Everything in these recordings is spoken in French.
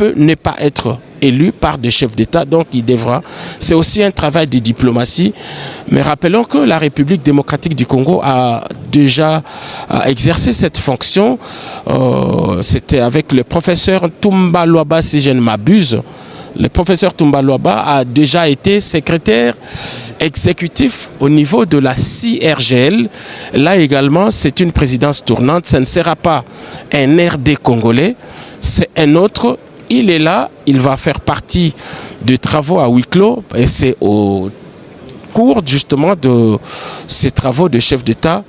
peut ne pas être élu par des chefs d'État, donc il devra. C'est aussi un travail de diplomatie. Mais rappelons que la République démocratique du Congo a déjà exercé cette fonction. C'était avec le professeur Toumba Luaba, si je ne m'abuse. Le professeur Toumba Luaba a déjà été secrétaire exécutif au niveau de la CIRGL. Là également, c'est une présidence tournante. Ce ne sera pas un RD congolais, c'est un autre. Il est là, il va faire partie des travaux à huis clos et c'est au cours justement de ces travaux de chef d'État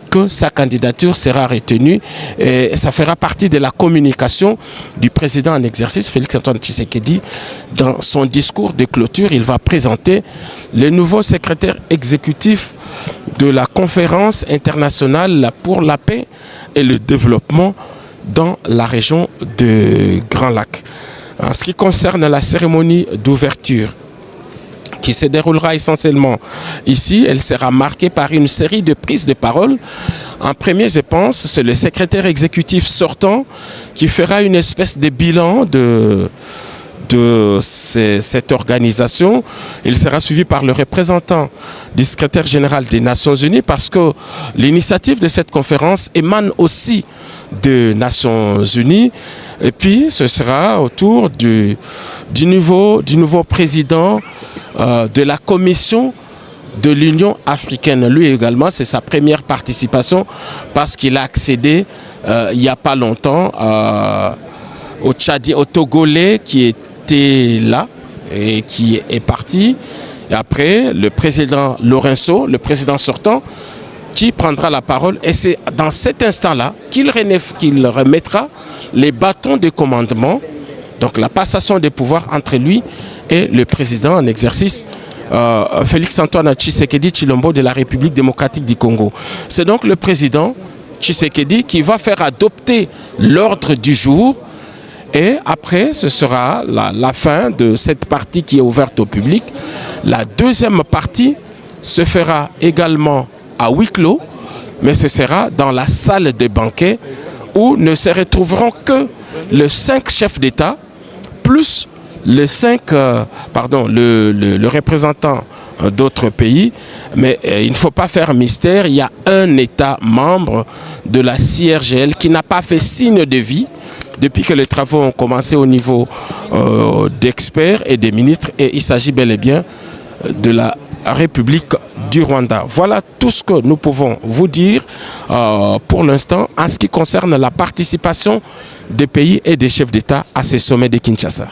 que sa candidature sera retenue et ça fera partie de la communication du président en exercice, Félix-Antoine Tshisekedi. Dans son discours de clôture, il va présenter le nouveau secrétaire exécutif de la conférence internationale pour la paix et le développement dans la région de Grand Lac. En ce qui concerne la cérémonie d'ouverture, qui se déroulera essentiellement ici, elle sera marquée par une série de prises de parole. En premier, je pense, c'est le secrétaire exécutif sortant qui fera une espèce de bilan de cette organisation. Il sera suivi par le représentant du secrétaire général des Nations Unies parce que l'initiative de cette conférence émane aussi des Nations Unies. Et puis, ce sera autour du nouveau président de la Commission de l'Union africaine. Lui également, c'est sa première participation parce qu'il a accédé il n'y a pas longtemps au Tchadien, au Togolais qui était là et qui est parti. Et après, le président Lorenzo, le président sortant, qui prendra la parole. Et c'est dans cet instant-là qu'il remettra les bâtons de commandement, donc la passation des pouvoirs entre lui et le président en exercice, Félix-Antoine Tshisekedi Tshilombo de la République démocratique du Congo. C'est donc le président Tshisekedi qui va faire adopter l'ordre du jour. Et après, ce sera la fin de cette partie qui est ouverte au public. La deuxième partie se fera également à huis clos, mais ce sera dans la salle des banquets où ne se retrouveront que les 5 chefs d'État, plus les 5, le représentant d'autres pays. Mais il ne faut pas faire mystère, il y a un État membre de la CIRGL qui n'a pas fait signe de vie depuis que les travaux ont commencé au niveau d'experts et des ministres, et il s'agit bel et bien de la République du Rwanda. Voilà tout ce que nous pouvons vous dire pour l'instant en ce qui concerne la participation des pays et des chefs d'État à ces sommets de Kinshasa.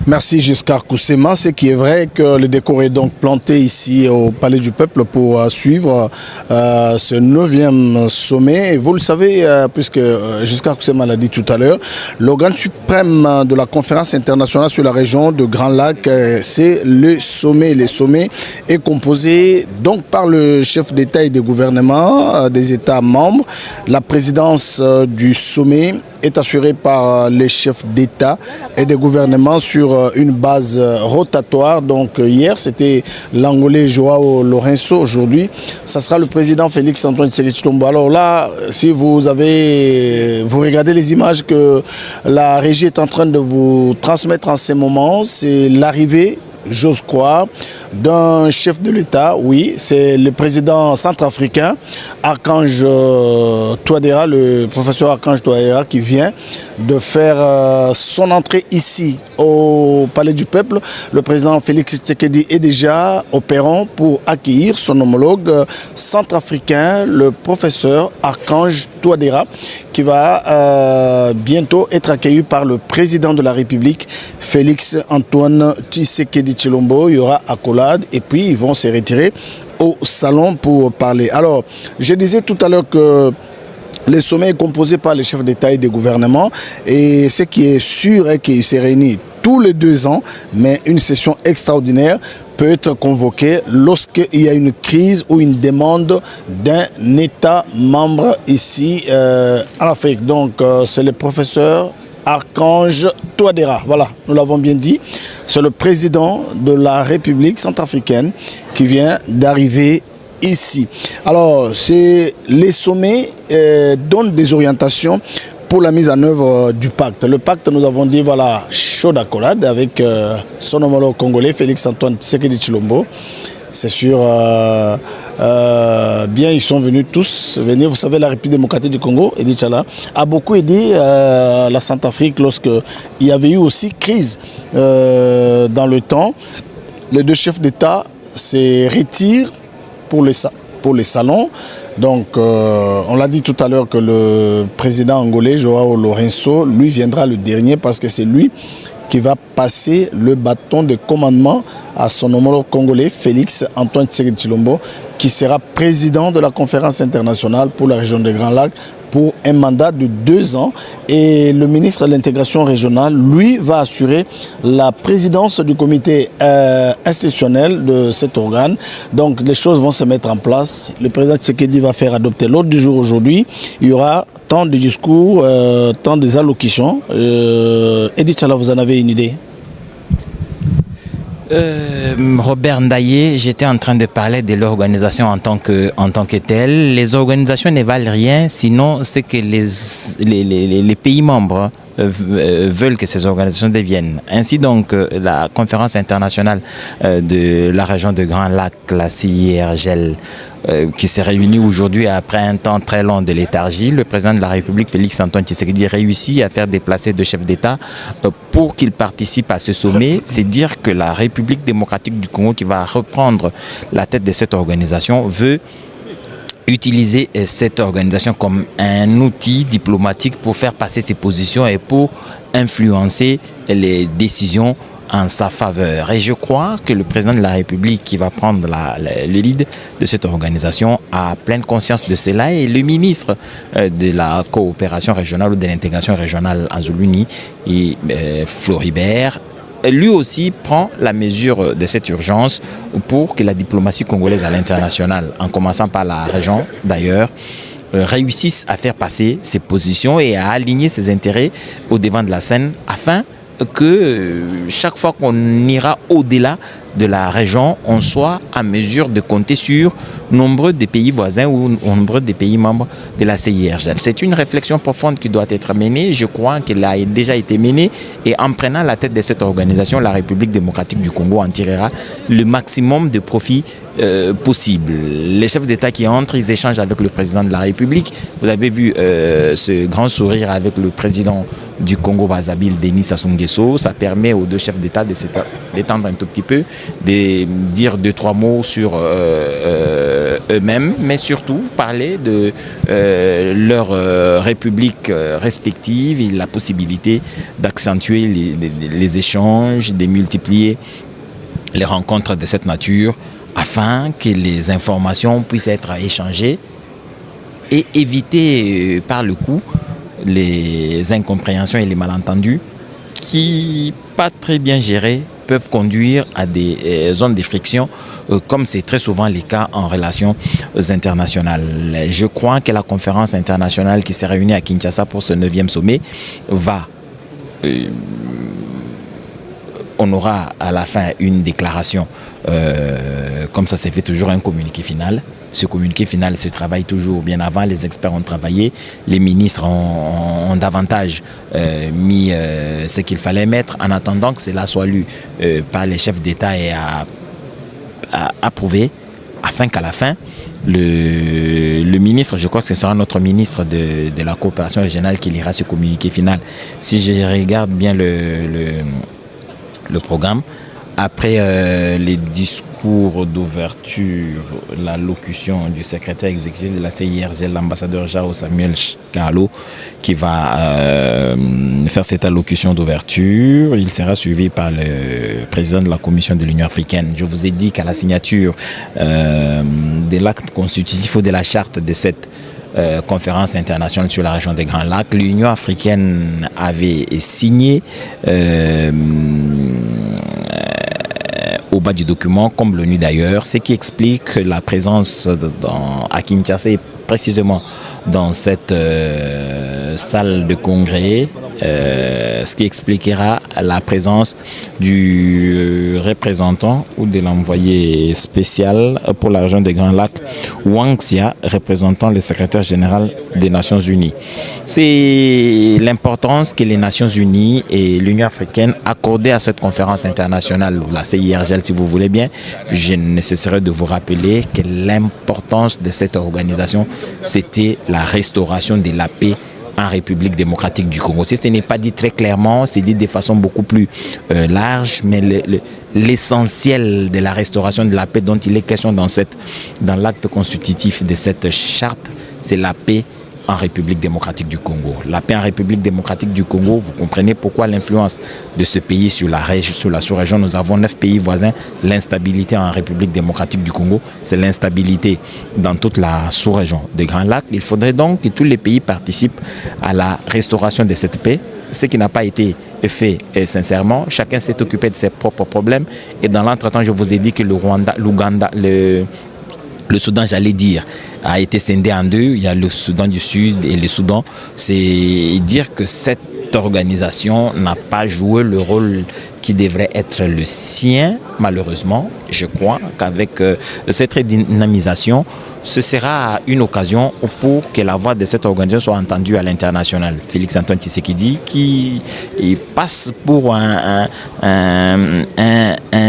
Merci Giscard Koussema. Ce qui est vrai que le décor est donc planté ici au Palais du Peuple pour suivre ce 9e sommet. Et vous le savez, puisque Giscard Koussema l'a dit tout à l'heure, l'organe suprême de la conférence internationale sur la région de Grand Lac, c'est le sommet. Le sommet est composé donc par le chef d'État et des gouvernements des États membres. La présidence du sommet est assurée par les chefs d'État et des gouvernements sur une base rotatoire. Donc hier, c'était l'Angolais Joao Lourenço. Aujourd'hui, ça sera le président Félix-Antoine Tshisekedi Tshilombo. Alors là, si vous regardez les images que la régie est en train de vous transmettre en ces moments, c'est l'arrivée, j'ose croire, d'un chef de l'État. Oui, c'est le président centrafricain, Archange Touadéra, le professeur Archange Touadéra, qui vient de faire son entrée ici au Palais du Peuple. Le président Félix Tshisekedi est déjà au perron pour accueillir son homologue centrafricain, le professeur Archange Touadéra, qui va bientôt être accueilli par le président de la République, Félix-Antoine Tshisekedi Tshilombo. Il y aura accolade et puis ils vont se retirer au salon pour parler. Alors, je disais tout à l'heure que le sommet est composé par les chefs d'État et des gouvernements, et ce qui est sûr est qu'il se réunit tous les 2 ans, mais une session extraordinaire peut être convoquée lorsqu'il y a une crise ou une demande d'un État membre ici en Afrique. Donc c'est le professeur Archange Touadéra, voilà, nous l'avons bien dit, c'est le président de la République centrafricaine qui vient d'arriver ici. Alors, les sommets donnent des orientations pour la mise en œuvre du pacte. Le pacte, nous avons dit, voilà, chaud d'accolade avec son homologue congolais, Félix-Antoine Tshisekedi Tshilombo. C'est sûr, bien, ils sont venus tous venir. Vous savez, la République démocratique du Congo, Edi Tchala, a beaucoup aidé la Centrafrique lorsqu'il y avait eu aussi crise dans le temps. Les deux chefs d'État se retirent pour les salons. Donc, on l'a dit tout à l'heure que le président angolais, Joao Lourenço, lui viendra le dernier parce que c'est lui qui va passer le bâton de commandement à son homologue congolais, Félix-Antoine Tshisekedi Tshilombo, qui sera président de la conférence internationale pour la région des Grands Lacs pour un mandat de 2 ans. Et le ministre de l'intégration régionale, lui, va assurer la présidence du comité institutionnel de cet organe. Donc les choses vont se mettre en place. Le président Tshisekedi va faire adopter l'ordre du jour aujourd'hui. Il y aura tant de discours, tant des allocutions. Edi Tchala, vous en avez une idée? Robert Ndaye, j'étais en train de parler de l'organisation en tant que telle. Les organisations ne valent rien, sinon c'est que les pays membres veulent que ces organisations deviennent. Ainsi donc, la conférence internationale de la région de Grand Lac, la CIRGL, qui s'est réunie aujourd'hui après un temps très long de léthargie, le président de la République, Félix-Antoine Tshisekedi, réussit à faire déplacer 2 chefs d'État pour qu'ils participent à ce sommet. C'est dire que la République démocratique du Congo, qui va reprendre la tête de cette organisation, veut utiliser cette organisation comme un outil diplomatique pour faire passer ses positions et pour influencer les décisions en sa faveur. Et je crois que le président de la République qui va prendre le lead de cette organisation a pleine conscience de cela, et le ministre de la coopération régionale ou de l'intégration régionale Anzuluni, Floribert, lui aussi prend la mesure de cette urgence pour que la diplomatie congolaise à l'international, en commençant par la région d'ailleurs, réussisse à faire passer ses positions et à aligner ses intérêts au devant de la scène, afin que chaque fois qu'on ira au-delà de la région, on soit à mesure de compter sur nombreux des pays voisins ou nombreux des pays membres de la CIRGL. C'est une réflexion profonde qui doit être menée. Je crois qu'elle a déjà été menée, et en prenant la tête de cette organisation, la République démocratique du Congo en tirera le maximum de profit possible. Les chefs d'État qui entrent, ils échangent avec le président de la République. Vous avez vu ce grand sourire avec le président du Congo-Brazzaville, Denis Sassou Nguesso. Ça permet aux 2 chefs d'État de s'étendre un tout petit peu, de dire 2-3 mots sur eux-mêmes, mais surtout parler de leur république respective et la possibilité d'accentuer les échanges, de multiplier les rencontres de cette nature, afin que les informations puissent être échangées et éviter par le coup les incompréhensions et les malentendus qui, pas très bien gérés, peuvent conduire à des zones de friction, comme c'est très souvent le cas en relations internationales. Je crois que la conférence internationale qui s'est réunie à Kinshasa pour ce 9e sommet va... on aura à la fin une déclaration, comme ça s'est fait toujours, un communiqué final. Ce communiqué final se travaille toujours bien avant, les experts ont travaillé, les ministres ont davantage mis ce qu'il fallait mettre, en attendant que cela soit lu par les chefs d'État et approuvé, afin qu'à la fin, le ministre, je crois que ce sera notre ministre de la coopération régionale qui lira ce communiqué final. Si je regarde bien le programme, après les discours d'ouverture, l'allocution du secrétaire exécutif de la CIRGL, l'ambassadeur Jao Samuel Carlo, qui va faire cette allocution d'ouverture, il sera suivi par le président de la Commission de l'Union africaine. Je vous ai dit qu'à la signature de l'acte constitutif ou de la charte de cette conférence internationale sur la région des Grands Lacs, l'Union africaine avait signé au bas du document, comme l'ONU d'ailleurs, ce qui explique la présence à Kinshasa, et précisément dans cette salle de congrès, ce qui expliquera la présence du représentant ou de l'envoyé spécial pour la région des Grands Lacs, Wang Xia, représentant le secrétaire général des Nations Unies. C'est l'importance que les Nations Unies et l'Union africaine accordaient à cette conférence internationale, la CIRGL si vous voulez bien. Je ne cesserai de vous rappeler que l'importance de cette organisation, c'était la restauration de la paix en République démocratique du Congo. Si ce n'est pas dit très clairement, c'est dit de façon beaucoup plus large, mais l'essentiel de la restauration de la paix dont il est question dans l'acte constitutif de cette charte, c'est la paix en République démocratique du Congo. La paix en République démocratique du Congo, vous comprenez pourquoi l'influence de ce pays sur la sous-région. Nous avons 9 pays voisins. L'instabilité en République démocratique du Congo, c'est l'instabilité dans toute la sous-région des Grands Lacs. Il faudrait donc que tous les pays participent à la restauration de cette paix, ce qui n'a pas été fait sincèrement. Chacun s'est occupé de ses propres problèmes. Et dans l'entretemps, je vous ai dit que le Rwanda, l'Ouganda, le Soudan, j'allais dire, a été scindé en deux. Il y a le Soudan du Sud et le Soudan. C'est dire que cette organisation n'a pas joué le rôle qui devrait être le sien, malheureusement. Je crois qu'avec cette redynamisation, ce sera une occasion pour que la voix de cette organisation soit entendue à l'international. Félix Antoine Tshisekedi, qui passe pour un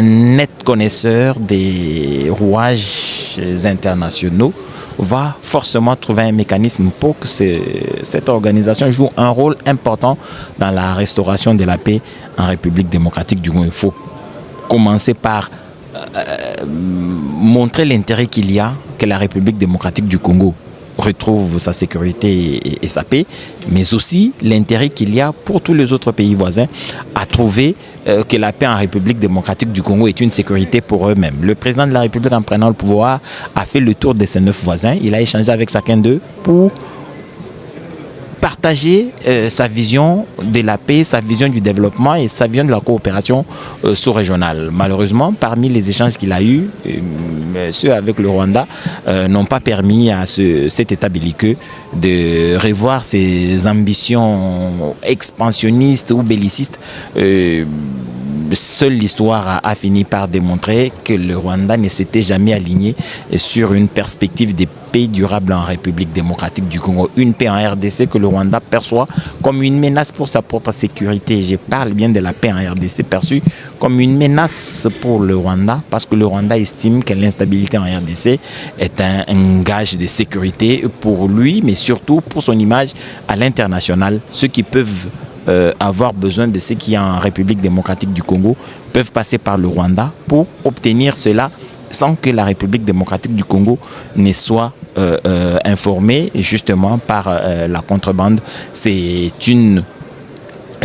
net connaisseur des rouages internationaux, va forcément trouver un mécanisme pour que cette organisation joue un rôle important dans la restauration de la paix en République démocratique du Congo. Il faut commencer par montrer l'intérêt qu'il y a que la République démocratique du Congo retrouve sa sécurité et sa paix, mais aussi l'intérêt qu'il y a pour tous les autres pays voisins à trouver que la paix en République démocratique du Congo est une sécurité pour eux-mêmes. Le président de la République, en prenant le pouvoir, a fait le tour de ses 9 voisins. Il a échangé avec chacun d'eux pour partager sa vision de la paix, sa vision du développement et sa vision de la coopération sous-régionale. Malheureusement, parmi les échanges qu'il a eus, ceux avec le Rwanda n'ont pas permis à cet État belliqueux de revoir ses ambitions expansionnistes ou bellicistes. Seule l'histoire a fini par démontrer que le Rwanda ne s'était jamais aligné sur une perspective de paix durable en République démocratique du Congo. Une paix en RDC que le Rwanda perçoit comme une menace pour sa propre sécurité. Je parle bien de la paix en RDC perçue comme une menace pour le Rwanda parce que le Rwanda estime que l'instabilité en RDC est un gage de sécurité pour lui, mais surtout pour son image à l'international. Ceux qui peuvent avoir besoin de ce qu'il y a en République démocratique du Congo peuvent passer par le Rwanda pour obtenir cela sans que la République démocratique du Congo ne soit informée justement par la contrebande. C'est une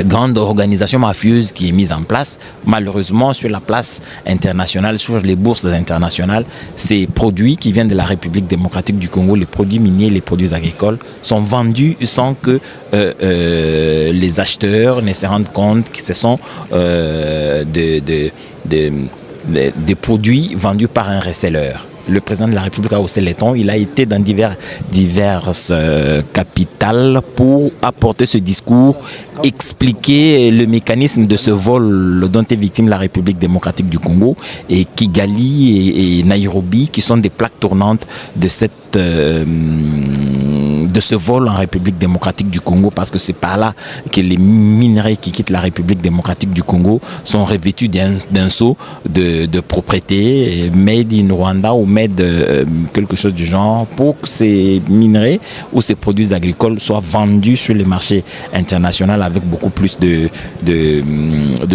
grande organisation mafieuse qui est mise en place. Malheureusement, sur la place internationale, sur les bourses internationales, ces produits qui viennent de la République démocratique du Congo, les produits miniers, les produits agricoles, sont vendus sans que les acheteurs ne se rendent compte que ce sont des produits vendus par un reseller. Le président de la République a haussé les tons. Il a été dans diverses capitales pour apporter ce discours, expliquer le mécanisme de ce vol dont est victime la République démocratique du Congo, et Kigali et Nairobi, qui sont des plaques tournantes de ce vol en République démocratique du Congo, parce que c'est par là que les minerais qui quittent la République démocratique du Congo sont revêtus d'un sceau de propriété made in Rwanda ou made quelque chose du genre, pour que ces minerais ou ces produits agricoles soient vendus sur le marché international avec beaucoup plus de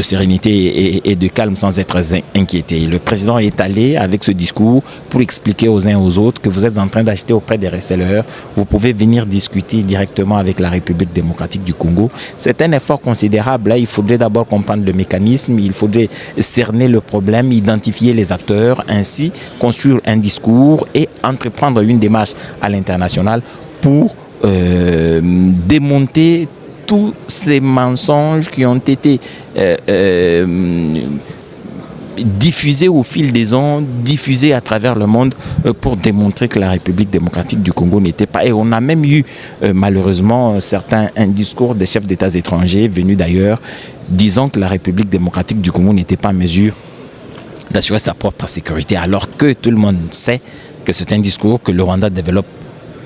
sérénité et de calme, sans être inquiété. Le président est allé avec ce discours pour expliquer aux uns et aux autres que vous êtes en train d'acheter auprès des resellers, vous pouvez venir discuter directement avec la République démocratique du Congo. C'est un effort considérable. Là, il faudrait d'abord comprendre le mécanisme, il faudrait cerner le problème, identifier les acteurs, ainsi construire un discours et entreprendre une démarche à l'international pour démonter tous ces mensonges qui ont été diffusé au fil des ans, diffusé à travers le monde pour démontrer que la République démocratique du Congo n'était pas. Et on a même eu malheureusement un discours des chefs d'État étrangers venus d'ailleurs disant que la République démocratique du Congo n'était pas en mesure d'assurer sa propre sécurité, alors que tout le monde sait que c'est un discours que le Rwanda développe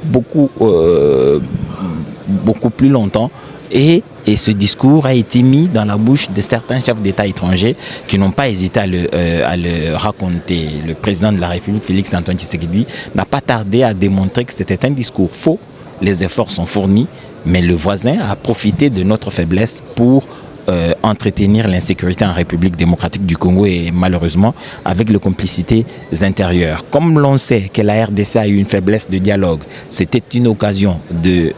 beaucoup plus longtemps. Et ce discours a été mis dans la bouche de certains chefs d'État étrangers qui n'ont pas hésité à le raconter. Le président de la République, Félix Antoine Tshisekedi, n'a pas tardé à démontrer que c'était un discours faux. Les efforts sont fournis, mais le voisin a profité de notre faiblesse pour entretenir l'insécurité en République démocratique du Congo et malheureusement avec les complicités intérieures. Comme l'on sait que la RDC a eu une faiblesse de dialogue, c'était une occasion de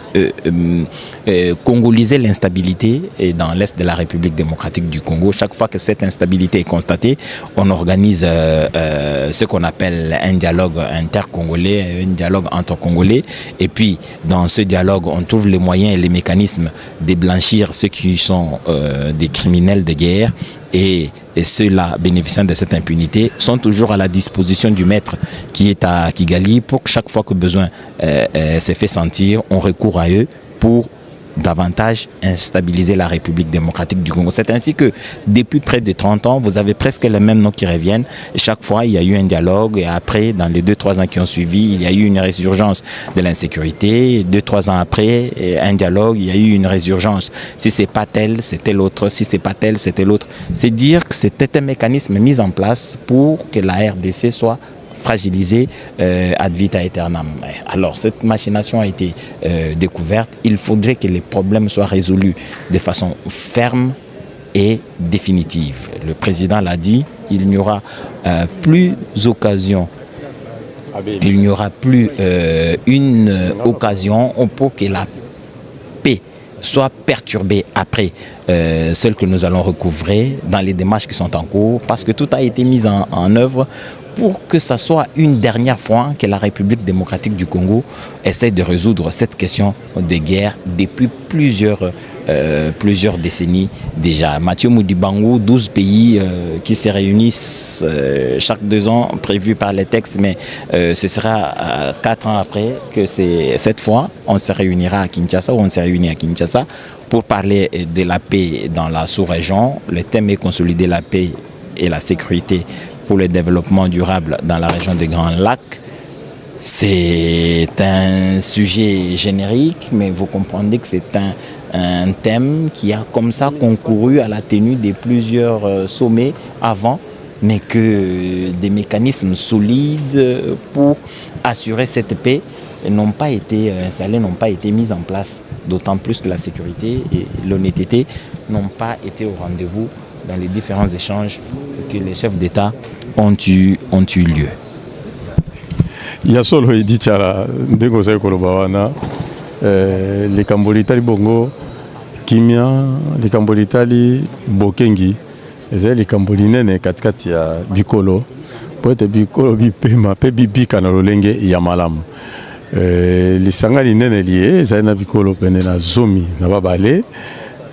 congoliser l'instabilité dans l'est de la République démocratique du Congo. Chaque fois que cette instabilité est constatée, on organise ce qu'on appelle un dialogue intercongolais, un dialogue entre Congolais. Et puis, dans ce dialogue, on trouve les moyens et les mécanismes de blanchir ceux qui sont des criminels de guerre et ceux-là bénéficiant de cette impunité sont toujours à la disposition du maître qui est à Kigali pour que chaque fois que besoin s'est fait sentir, on recourt à eux pour davantage instabiliser la République démocratique du Congo. C'est ainsi que depuis près de 30 ans, vous avez presque les mêmes noms qui reviennent. Et chaque fois, il y a eu un dialogue et après, dans les 2-3 ans qui ont suivi, il y a eu une résurgence de l'insécurité. 2-3 ans après, un dialogue, il y a eu une résurgence. Si c'est pas tel, c'était l'autre. Si c'est pas tel, c'était l'autre. C'est dire que c'était un mécanisme mis en place pour que la RDC soit fragilisé ad vita aeternam. Alors cette machination a été découverte. Il faudrait que les problèmes soient résolus de façon ferme et définitive. Le président l'a dit, il n'y aura plus occasion. Il n'y aura plus une occasion pour que la paix soit perturbée après celle que nous allons recouvrer dans les démarches qui sont en cours, parce que tout a été mis en œuvre pour que ce soit une dernière fois que la République démocratique du Congo essaie de résoudre cette question de guerre depuis plusieurs décennies déjà. Mathieu Moudibango, 12 pays qui se réunissent chaque 2 ans, prévu par les textes, mais ce sera 4 ans après que cette fois, on se réunira à Kinshasa, ou on s'est réuni à Kinshasa pour parler de la paix dans la sous-région. Le thème est consolider la paix et la sécurité pour le développement durable dans la région des Grands Lacs. C'est un sujet générique, mais vous comprendrez que c'est un thème qui a comme ça concouru à la tenue de plusieurs sommets avant, mais que des mécanismes solides pour assurer cette paix n'ont pas été installés, n'ont pas été mis en place, d'autant plus que la sécurité et l'honnêteté n'ont pas été au rendez-vous dans les différents échanges que les chefs d'État ont eu lieu. Yasolo Edichara, Ndegosai Kolobawana, les Cambolitali Bongo, Kimia, les Cambolitali Bokengi, les Cambolinene katikati ya Bikolo, poete Bikolo bipema pe bibika na lolenge ya malamu. Lisanga linene lié, zaina Bikolo pene na zomi na babale.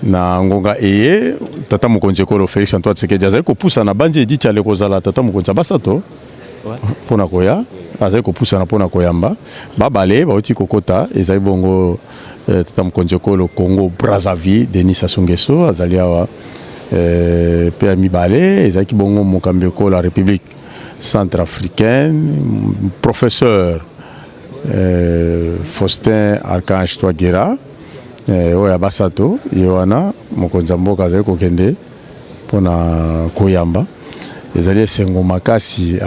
Na ngonga eye tata mokonzi ekolo Félix Antoine Tshisekedi azali kopusa na banzi editi ale kozala tata mokonzi basato pona koya azali kopusa na pona koyamba babale bauti kokota ezali bongo tata mokonzi ekolo Congo Brazzaville Denis Sassou Nguesso azali awa pe mibale ezali bongo mokambi ekolo la République centrafricaine professeur Faustin Archange Touadéra oya basato yowana mokonzi mboka azali kokende pona koyamba ezali esengo makasi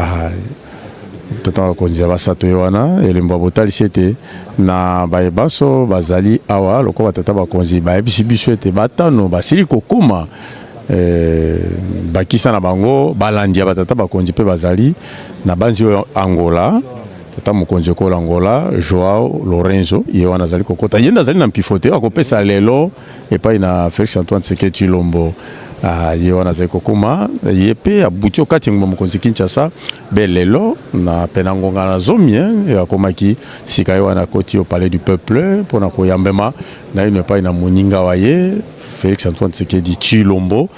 tata mokonzi basato yowana elembo botalisi ete na bayebaso bazali awa lokola tata bakonzi bayebisi biso ete batano basili kokuma bakisa na bango balandi ya batata bakonzi mpe bazali na banzi oyo Angola tata mokonzi ekolo Angola Joao Lorenzo ye wana azali kokota ye ndazali na mpifote akopesa lelo epai na Félix Antoine Tshisekedi Tshilombo ye wana azali kokoma ye mpe abuti okati ngomba mokonzi Kinshasa belelo na pena ngonga na zomi akomaki sika ye wana akoti au palais du peuple mpona koyambema na ino epai na moninga wa ye Félix Antoine Tshisekedi Tshilombo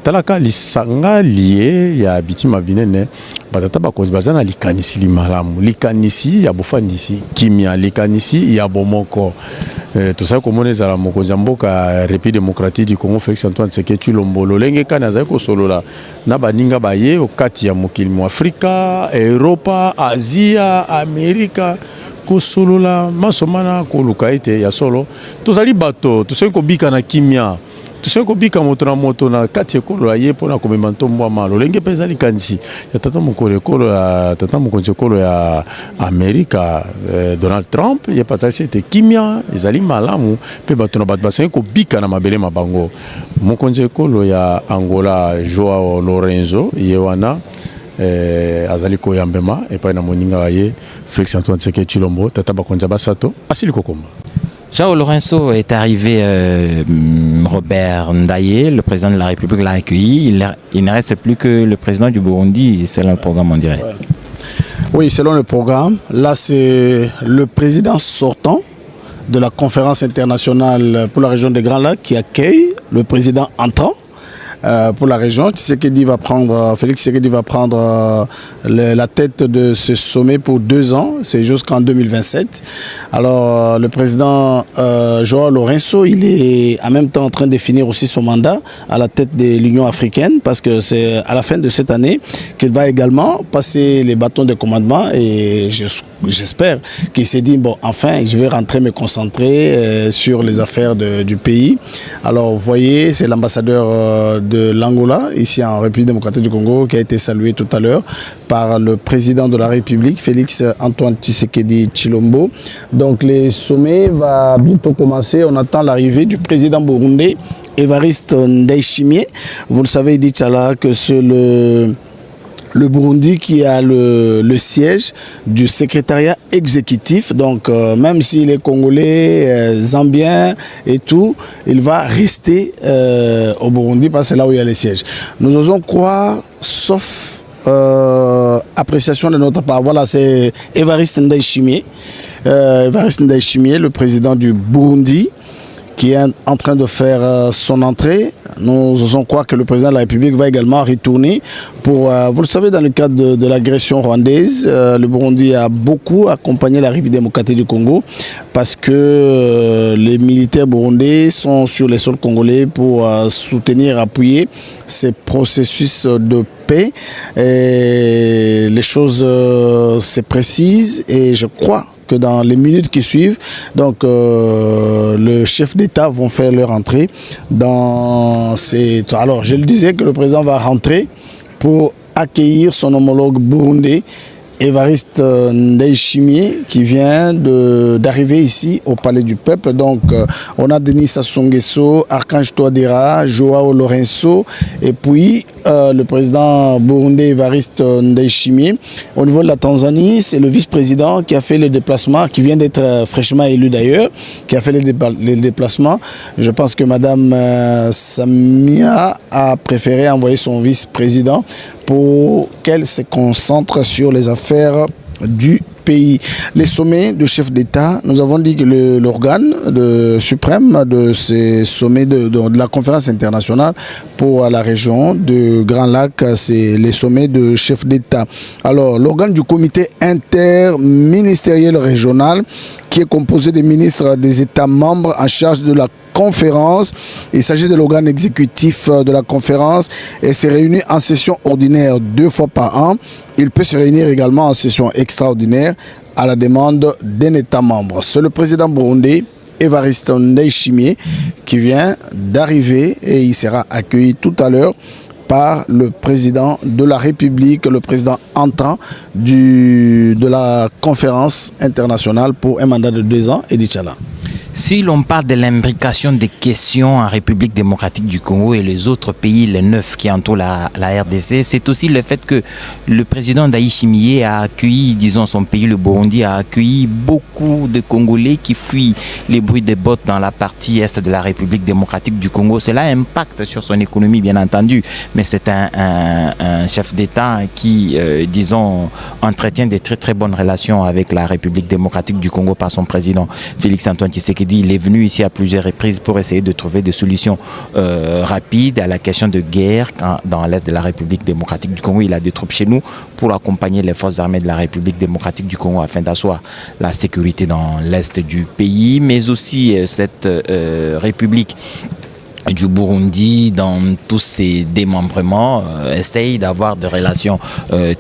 talaka lisanga lie ya bitima binene batata bakonzi baza na likanisi limalamu likanisi ya bofandisi kimia likanisi ya bomoko tosali komona ezala mokonzi ya mboka République démocratique du Congo Félix Antoine Tshisekedi Tshilombo lolenge kani azali kosolola na baninga baye okati ya mokili mu Afrika Europa Asia Amerika kosolola masomana koluka ete ya solo tozali bato tosali kobika na kimia tosali kobika moto na moto na kati ekolo ye mpona komema ntombo ya malo lolenge mpe ezali likanisi ya tata mokonzi ekolo ya Amerika Donald Trump ye patalisi ete kimia ezali malamu mpe bato na bato basali kobika na mabele mabango mokonzi ekolo ya Angola Joao Lorenzo ye wana azali koyambema epai na moninga wa ye Félix Antoine Tshisekedi Tshilombo tata bakonzi basato asili kokoma. Joao Lorenzo est arrivé, Robert Ndaye, le président de la République l'a accueilli. Il ne reste plus que le président du Burundi, selon le programme, on dirait. Oui, selon le programme. Là, c'est le président sortant de la conférence internationale pour la région des Grands Lacs qui accueille le président entrant pour la région. Félix Tshisekedi va prendre la tête de ce sommet pour 2 ans, c'est jusqu'en 2027. Alors le président Joao Lorenzo, il est en même temps en train de finir aussi son mandat à la tête de l'Union africaine parce que c'est à la fin de cette année qu'il va également passer les bâtons de commandement et j'espère qu'il s'est dit, bon, enfin, je vais rentrer me concentrer sur les affaires du pays. Alors, vous voyez, c'est l'ambassadeur de l'Angola, ici en République démocratique du Congo, qui a été salué tout à l'heure par le président de la République, Félix Antoine Tshisekedi Tshilombo. Donc, le sommet va bientôt commencer. On attend l'arrivée du président burundais, Évariste Ndayishimiye. Vous le savez, dit Tchala, que c'est le Burundi qui a le siège du secrétariat exécutif. Donc, même s'il est congolais, zambien et tout, il va rester au Burundi parce que c'est là où il y a le siège. Nous osons croire, sauf appréciation de notre part. Voilà, c'est Évariste Ndayishimiye. Évariste Ndayishimiye, le président du Burundi, qui est en train de faire son entrée. Nous osons croire que le président de la République va également retourner pour, vous le savez, dans le cadre de l'agression rwandaise, le Burundi a beaucoup accompagné la République démocratique du Congo parce que les militaires burundais sont sur les sols congolais pour soutenir, appuyer ces processus de paix. Et les choses se précisent et je crois que dans les minutes qui suivent, donc le chef d'État vont faire leur entrée dans ces... Alors, je le disais que le président va rentrer pour accueillir son homologue burundais, Évariste Ndayishimiye, qui vient d'arriver ici au Palais du Peuple. Donc, on a Denis Sassou Nguesso, Archange Touadéra, Joao Lorenzo, et puis le président burundais Évariste Ndayishimiye. Au niveau de la Tanzanie, c'est le vice-président qui a fait le déplacement, qui vient d'être fraîchement élu d'ailleurs, qui a fait les déplacements. Je pense que Madame Samia a préféré envoyer son vice-président pour qu'elle se concentre sur les affaires du pays. Les sommets de chefs d'État, nous avons dit que l'organe suprême de ces sommets de la conférence internationale pour la région de Grand Lac, c'est les sommets de chefs d'État. Alors, l'organe du comité interministériel régional qui est composé des ministres des États membres en charge de la conférence. Il s'agit de l'organe exécutif de la conférence et s'est réuni en session ordinaire 2 fois par an. Il peut se réunir également en session extraordinaire à la demande d'un État membre. C'est le président burundais, Évariste Ndayishimiye, qui vient d'arriver et il sera accueilli tout à l'heure par le président de la République, le président entrant de la conférence internationale pour un mandat de 2 ans, Edi Tchala. Si l'on parle de l'imbrication des questions en République démocratique du Congo et les autres pays, les 9 qui entourent la RDC, c'est aussi le fait que le président Ndayishimiye a accueilli, disons son pays, le Burundi, a accueilli beaucoup de Congolais qui fuient les bruits des bottes dans la partie est de la République démocratique du Congo. Cela impacte sur son économie, bien entendu, mais c'est un chef d'État qui, disons, entretient des très très bonnes relations avec la République démocratique du Congo par son président Félix-Antoine Tshisekedi. Il est venu ici à plusieurs reprises pour essayer de trouver des solutions rapides à la question de guerre dans l'est de la République démocratique du Congo. Il a des troupes chez nous pour accompagner les forces armées de la République démocratique du Congo afin d'asseoir la sécurité dans l'est du pays, mais aussi cette République du Burundi, dans tous ses démembrements, essaye d'avoir des relations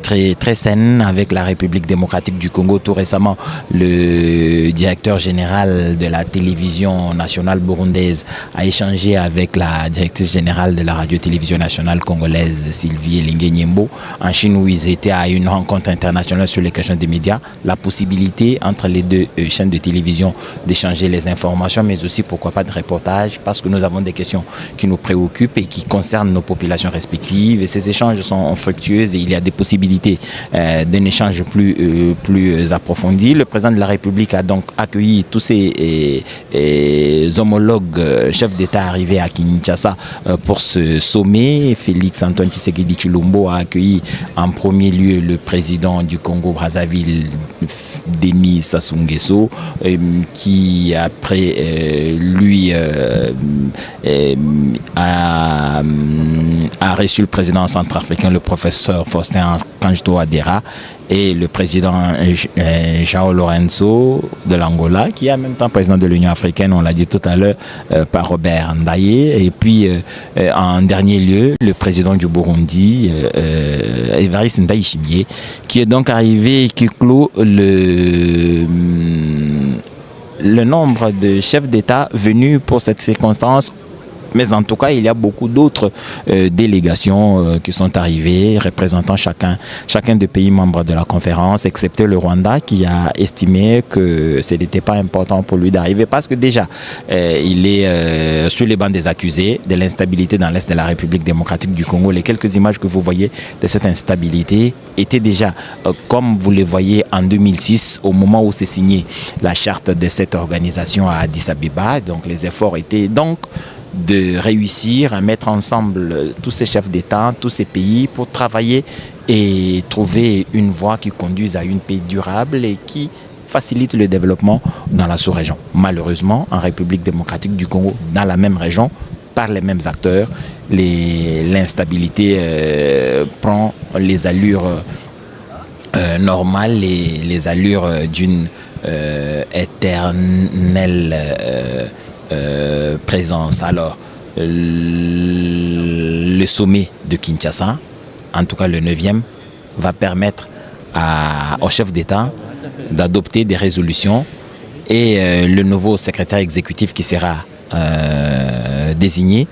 très, très saines avec la République démocratique du Congo. Tout récemment, le directeur général de la télévision nationale burundaise a échangé avec la directrice générale de la radio-télévision nationale congolaise, Sylvie Elengue-Nyembo, en Chine, où ils étaient à une rencontre internationale sur les questions des médias. La possibilité entre les deux chaînes de télévision d'échanger les informations, mais aussi, pourquoi pas, de reportages, parce que nous avons des questions qui nous préoccupent et qui concernent nos populations respectives. Et ces échanges sont fructueux et il y a des possibilités d'un échange plus approfondi. Le président de la République a donc accueilli tous ses homologues chefs d'État arrivés à Kinshasa pour ce sommet. Félix-Antoine Tshisekedi Tshilombo a accueilli en premier lieu le président du Congo-Brazzaville, Denis Sassou Nguesso, qui après lui a reçu le président centrafricain, le professeur Faustin Archange-Touadéra, et le président João Lourenço de l'Angola, qui est en même temps président de l'Union africaine, on l'a dit tout à l'heure, par Robert Ndaye. Et puis, en dernier lieu, le président du Burundi, Evariste Ndayishimiye, qui est donc arrivé, qui clôt le nombre de chefs d'État venus pour cette circonstance. Mais en tout cas, il y a beaucoup d'autres délégations qui sont arrivées, représentant chacun des pays membres de la conférence, excepté le Rwanda, qui a estimé que ce n'était pas important pour lui d'arriver, parce que déjà, il est sur les bancs des accusés de l'instabilité dans l'est de la République démocratique du Congo. Les quelques images que vous voyez de cette instabilité étaient déjà, comme vous les voyez en 2006, au moment où s'est signée la charte de cette organisation à Addis Abeba. Donc les efforts étaient donc de réussir à mettre ensemble tous ces chefs d'État, tous ces pays pour travailler et trouver une voie qui conduise à une paix durable et qui facilite le développement dans la sous-région. Malheureusement, en République démocratique du Congo, dans la même région, par les mêmes acteurs, l'instabilité prend les allures normales et les allures d'une éternelle présence. Alors, le sommet de Kinshasa, en tout cas le 9e, va permettre au chef d'État d'adopter des résolutions et le nouveau secrétaire exécutif qui sera désigné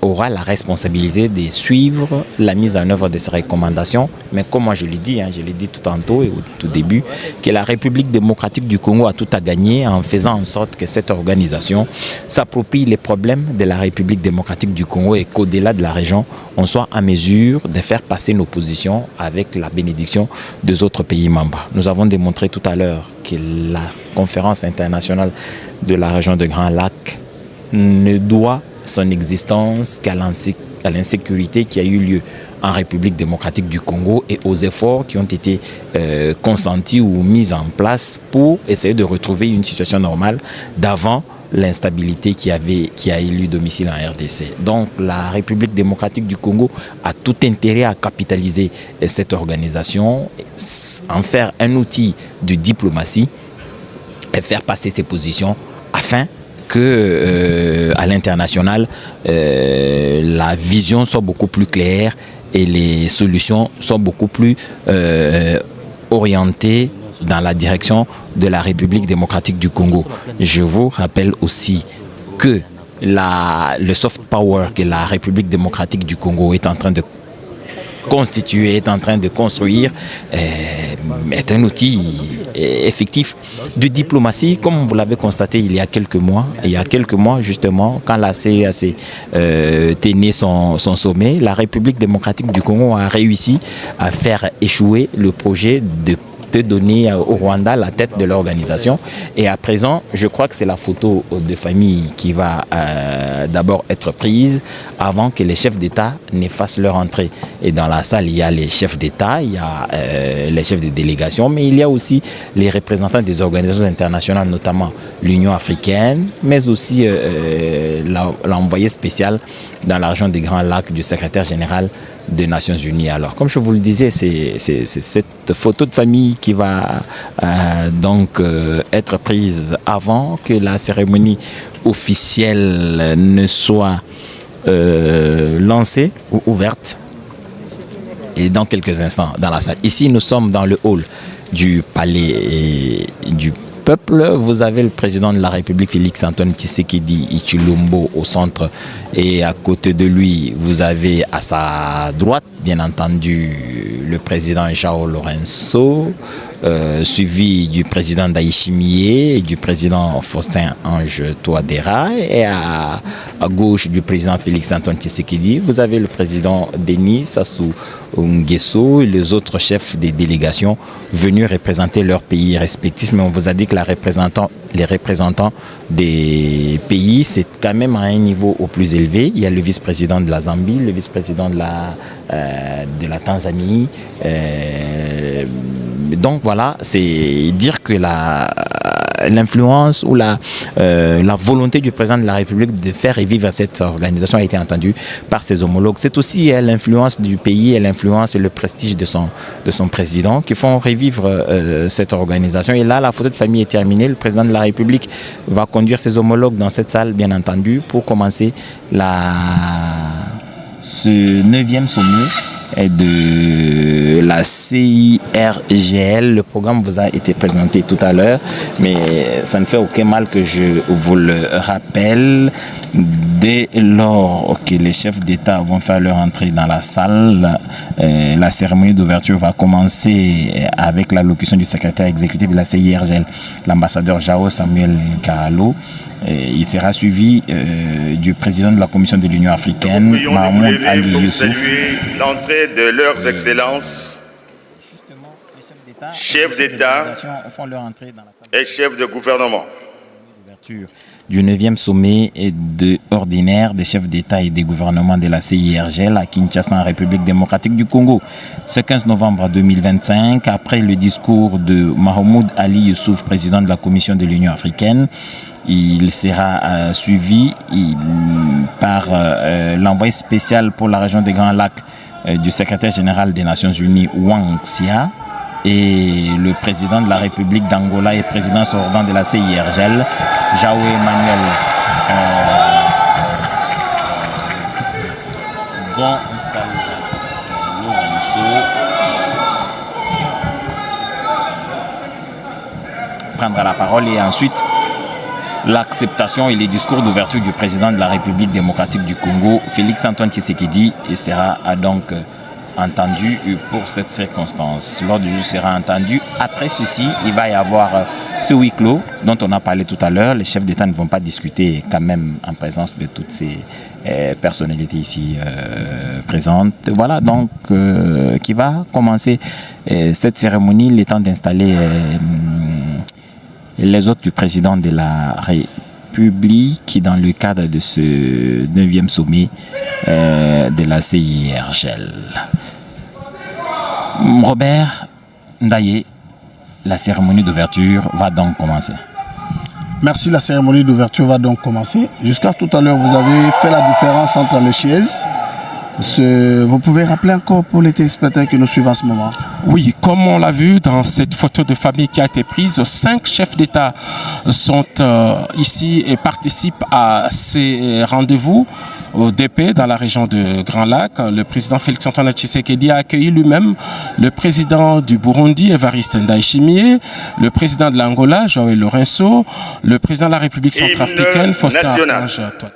aura la responsabilité de suivre la mise en œuvre de ces recommandations. Mais comme moi je l'ai dit tout tantôt et au tout début, que la République démocratique du Congo a tout à gagner en faisant en sorte que cette organisation s'approprie les problèmes de la République démocratique du Congo et qu'au-delà de la région, on soit en mesure de faire passer nos positions avec la bénédiction des autres pays membres. Nous avons démontré tout à l'heure que la conférence internationale de la région de Grand Lac ne doit son existence qu'à l'insécurité qui a eu lieu en République démocratique du Congo et aux efforts qui ont été consentis ou mis en place pour essayer de retrouver une situation normale d'avant l'instabilité qui a élu domicile en RDC. Donc la République démocratique du Congo a tout intérêt à capitaliser cette organisation, en faire un outil de diplomatie et faire passer ses positions afin que à l'international, la vision soit beaucoup plus claire et les solutions soient beaucoup plus orientées dans la direction de la République démocratique du Congo. Je vous rappelle aussi que le soft power que la République démocratique du Congo est en train de constitué, est en train de construire, est un outil effectif de diplomatie, comme vous l'avez constaté il y a quelques mois. Il y a quelques mois, justement, quand la CEAC tenait son sommet, la République démocratique du Congo a réussi à faire échouer le projet de donner au Rwanda la tête de l'organisation. Et à présent, je crois que c'est la photo de famille qui va d'abord être prise avant que les chefs d'État ne fassent leur entrée. Et dans la salle, il y a les chefs d'État, il y a les chefs de délégation, mais il y a aussi les représentants des organisations internationales, notamment l'Union africaine, mais aussi l'envoyé spécial dans la région des Grands Lacs du secrétaire général des Nations Unies. Alors, comme je vous le disais, c'est cette photo de famille qui va donc être prise avant que la cérémonie officielle ne soit lancée ou ouverte. Et dans quelques instants, dans la salle. Ici, nous sommes dans le hall du palais du peuple. Vous avez le président de la République, Félix-Antoine Tshisekedi Tshilombo, au centre, et à côté de lui, vous avez à sa droite, bien entendu, le président João Lourenço, suivi du président Ndayishimiye et du président Faustin Ange Touadéra, et à gauche du président Félix-Antoine Tshisekedi, vous avez le président Denis Sassou Nguesso et les autres chefs des délégations venus représenter leurs pays respectifs. Mais on vous a dit que les représentants des pays, c'est quand même à un niveau au plus élevé. Il y a le vice-président de la Zambie, le vice-président de la Tanzanie. Donc voilà, c'est dire que l'influence ou la volonté du président de la République de faire revivre cette organisation a été entendue par ses homologues. C'est aussi l'influence du pays et l'influence et le prestige de son président qui font revivre cette organisation. Et là, la photo de famille est terminée. Le président de la République va conduire ses homologues dans cette salle, bien entendu, pour commencer ce 9e sommet de la CIRGL. Le programme vous a été présenté tout à l'heure, mais ça ne fait aucun mal que je vous le rappelle. Dès lors que les chefs d'État vont faire leur entrée dans la salle, la cérémonie d'ouverture va commencer avec l'allocution du secrétaire exécutif de la CIRGL, l'ambassadeur João Samuel Caralo. Il sera suivi du président de la Commission de l'Union africaine, Mahmoud Ali Youssouf. Saluer l'entrée de leurs excellences, chefs d'État et chefs de gouvernement. Du 9e sommet ordinaire des chefs d'État et des gouvernements de la CIRGL à Kinshasa, en République démocratique du Congo. Ce 15 novembre 2025, après le discours de Mahmoud Ali Youssouf, président de la Commission de l'Union africaine, il sera suivi par l'envoyé spécial pour la région des Grands Lacs du secrétaire général des Nations Unies, Wang Xia, et le président de la République d'Angola et président sortant de la CIRGL, João Emmanuel Gonçalves Lourenço, prendra la parole, et ensuite l'acceptation et les discours d'ouverture du président de la République démocratique du Congo, Félix-Antoine Tshisekedi, sera donc entendu pour cette circonstance. L'ordre du jour sera entendu. Après ceci, il va y avoir ce huis clos dont on a parlé tout à l'heure. Les chefs d'État ne vont pas discuter quand même en présence de toutes ces personnalités ici présentes. Voilà donc qui va commencer cette cérémonie, le temps d'installer les hôtes du président de la République qui, dans le cadre de ce 9e sommet de la CIRGL. Robert Ndaye, la cérémonie d'ouverture va donc commencer. Merci, la cérémonie d'ouverture va donc commencer. Jusqu'à tout à l'heure, vous avez fait la différence entre les chaises. Vous pouvez rappeler encore pour les téléspectateurs que nous suivons en ce moment? Oui, comme on l'a vu dans cette photo de famille qui a été prise, 5 chefs d'État sont ici et participent à ces rendez-vous au DP dans la région de Grand Lac. Le président Félix-Antoine Tshisekedi a accueilli lui-même le président du Burundi, Evariste Ndayishimiye, le président de l'Angola, João Lourenço, le président de la République centrafricaine, Faustin Ange Touadéra.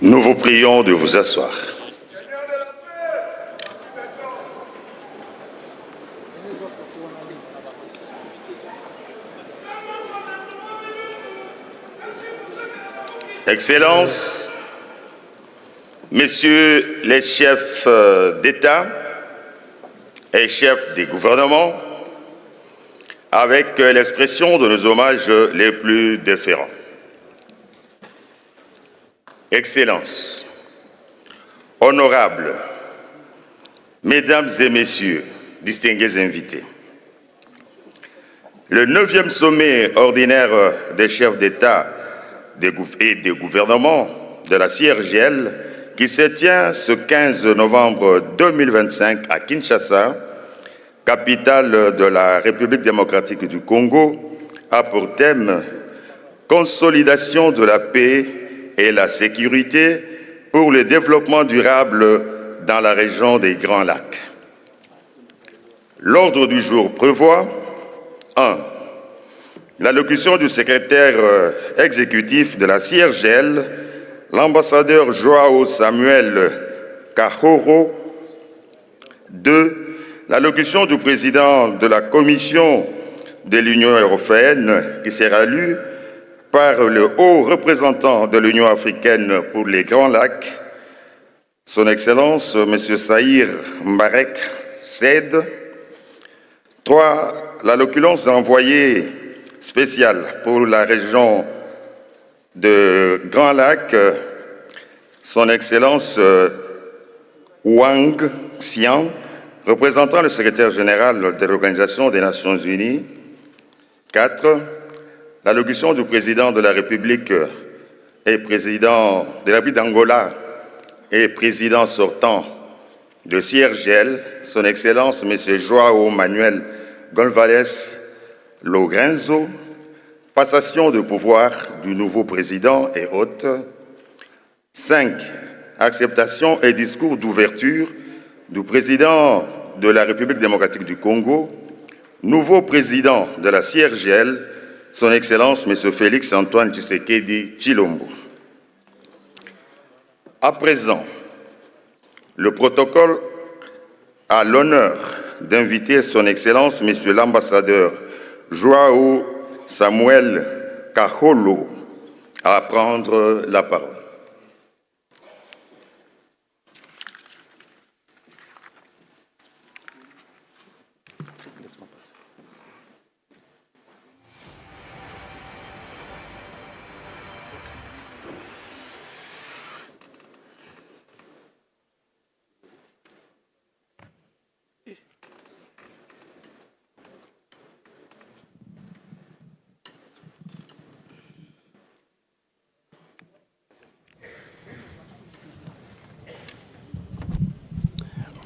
Nous vous prions de vous asseoir. Excellences, Messieurs les chefs d'État et chefs des gouvernements, avec l'expression de nos hommages les plus déférents. Excellences, honorables, Mesdames et Messieurs, distingués invités, le 9e sommet ordinaire des chefs d'État et des gouvernements de la CIRGL, qui se tient ce 15 novembre 2025 à Kinshasa, capitale de la République démocratique du Congo, a pour thème « Consolidation de la paix et la sécurité pour le développement durable dans la région des Grands Lacs ». L'ordre du jour prévoit 1. L'allocution du secrétaire exécutif de la CIRGL, l'ambassadeur Joao Samuel Kahoro. 2. L'allocution du président de la Commission de l'Union européenne qui sera lue par le haut représentant de l'Union africaine pour les Grands Lacs, Son Excellence M. Saïr Mbarek Said. 3. L'allocution de l'envoyé spécial pour la région de Grands Lacs, Son Excellence Wang Xian, représentant le secrétaire général de l'Organisation des Nations Unies. 4. L'allocution du président de la République et président de la République d'Angola et président sortant de CIRGL, Son Excellence M. Joao Manuel Gonçalves Lourenço, passation de pouvoir du nouveau président et hôte. 5. Acceptation et discours d'ouverture du président de la République démocratique du Congo, nouveau président de la CIRGL, Son Excellence M. Félix Antoine Tshisekedi Tshilombo. À présent, le protocole a l'honneur d'inviter Son Excellence M. l'ambassadeur Joao Samuel Kaholo à prendre la parole.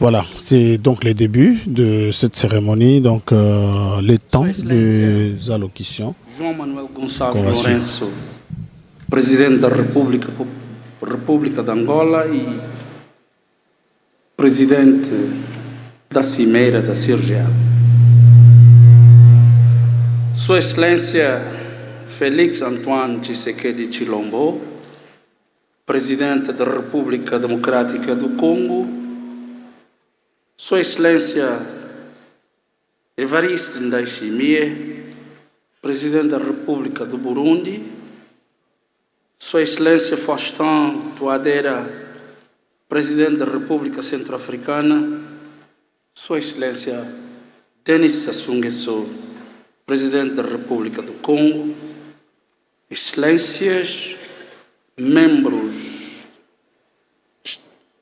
Voilà, c'est donc le début de cette cérémonie, donc les temps des allocutions. João Manuel Gonçalves Lourenço, président da República República de Angola e presidente da Cimeira da CIRGEL. Sua Excelência Félix Antoine Tshisekedi Tshilombo, presidente da República Democrática do Congo, Sua Excelência Evariste Ndayishimiye, presidente da República do Burundi, Sua Excelência Faustin Touadéra, presidente da República Centro-Africana, Sua Excelência Denis Sassou Nguesso, presidente da República do Congo, Excelências, membros,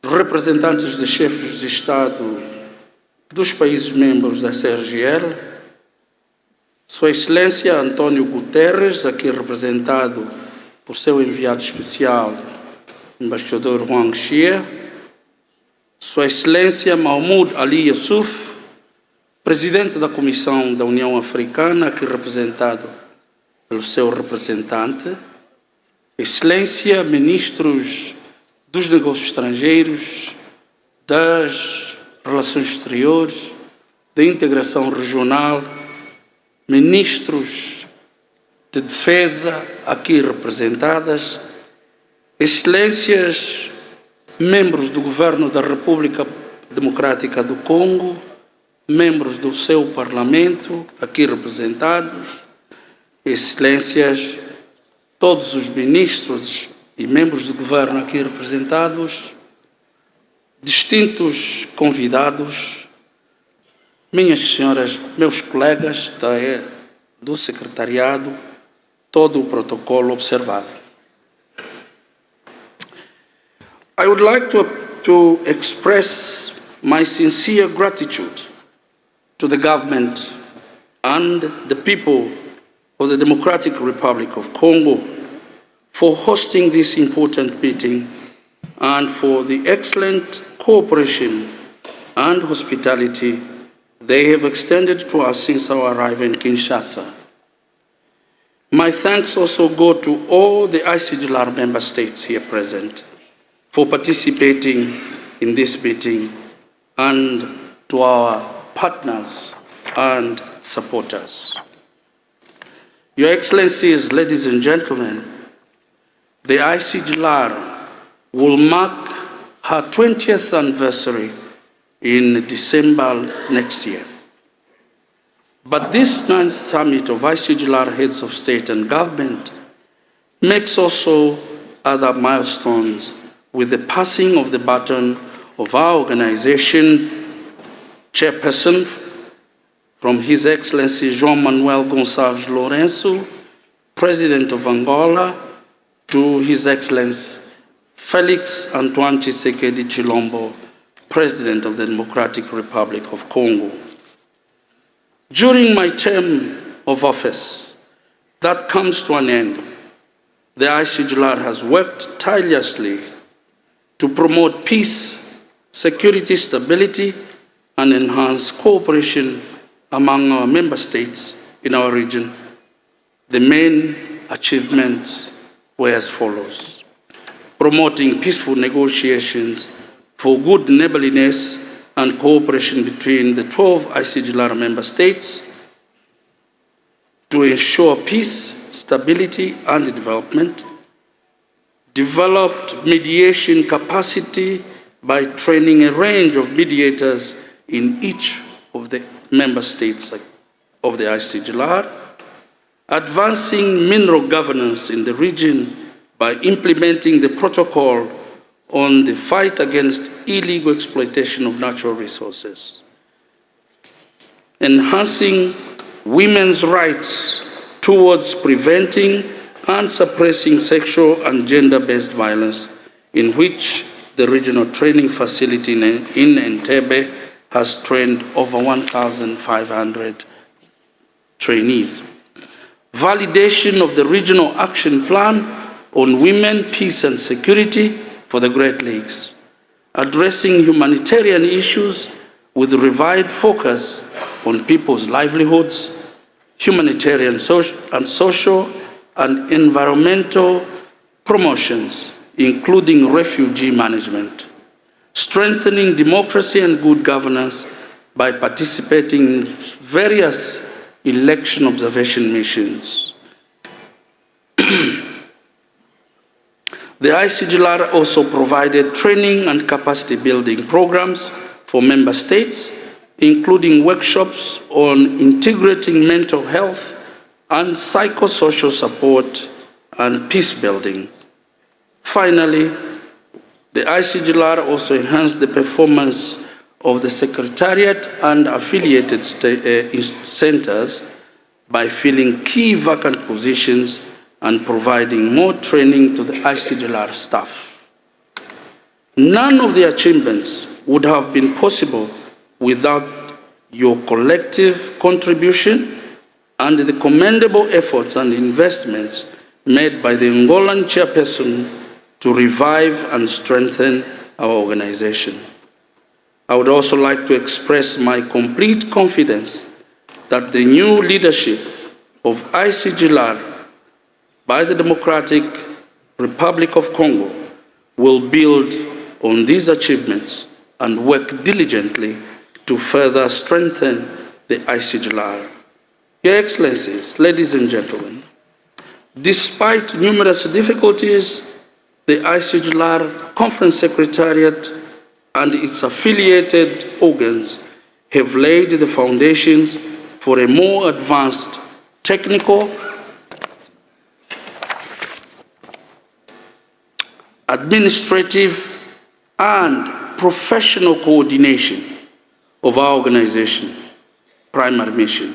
representantes de chefes de Estado dos países membros da CIRGL, Sua Excelência António Guterres, aqui representado por seu enviado especial, embaixador Huang Xie, Sua Excelência Mahmoud Ali Youssouf, presidente da Comissão da União Africana, aqui representado pelo seu representante, Excelência, ministros dos negócios estrangeiros, das relações exteriores, da integração regional, ministros de defesa, aqui representadas, Excelências, membros do Governo da República Democrática do Congo, membros do seu Parlamento, aqui representados, Excelências, todos os ministros e membros do Governo aqui representados, distintos convidados, minhas senhoras, meus colegas do secretariado, todo o protocolo observado. I would like to express my sincere gratitude to the government and the people of the Democratic Republic of Congo for hosting this important meeting and for the excellent cooperation and hospitality they have extended to us since our arrival in Kinshasa. My thanks also go to all the ICGLR member states here present for participating in this meeting and to our partners and supporters. Your Excellencies, ladies and gentlemen, the ICGLR will mark her 20th anniversary in December next year. But this 9th summit of ICGLR heads of state and government makes also other milestones with the passing of the baton of our organization chairperson from His Excellency João Manuel Gonçalves Lourenço, President of Angola, to His Excellency Félix Antoine Tshisekedi Tshilombo, President of the Democratic Republic of Congo. During my term of office, that comes to an end, the ICGLR has worked tirelessly to promote peace, security, stability, and enhance cooperation among our member states in our region. The main achievements were as follows: promoting peaceful negotiations for good neighborliness and cooperation between the 12 ICGLR member states to ensure peace, stability, and development, developed mediation capacity by training a range of mediators in each of the member states of the ICGLR, advancing mineral governance in the region by implementing the protocol on the fight against illegal exploitation of natural resources, enhancing women's rights towards preventing and suppressing sexual and gender-based violence, in which the regional training facility in Entebbe has trained over 1,500 trainees. Validation of the regional action plan on women, peace and security for the Great Lakes, addressing humanitarian issues with revived focus on people's livelihoods, humanitarian social and environmental promotions, including refugee management, strengthening democracy and good governance by participating in various election observation missions. The ICGLR also provided training and capacity building programs for member states, including workshops on integrating mental health and psychosocial support and peace building. Finally, the ICGLR also enhanced the performance of the Secretariat and affiliated centers by filling key vacant positions and providing more training to the ICGLR staff. None of the achievements would have been possible without your collective contribution and the commendable efforts and investments made by the Angolan chairperson to revive and strengthen our organization. I would also like to express my complete confidence that the new leadership of ICGLR by the Democratic Republic of Congo will build on these achievements and work diligently to further strengthen the ICGLR. Your Excellencies, ladies and gentlemen, despite numerous difficulties, the ICGLR Conference Secretariat and its affiliated organs have laid the foundations for a more advanced technical, administrative, and professional coordination of our organization, primary mission,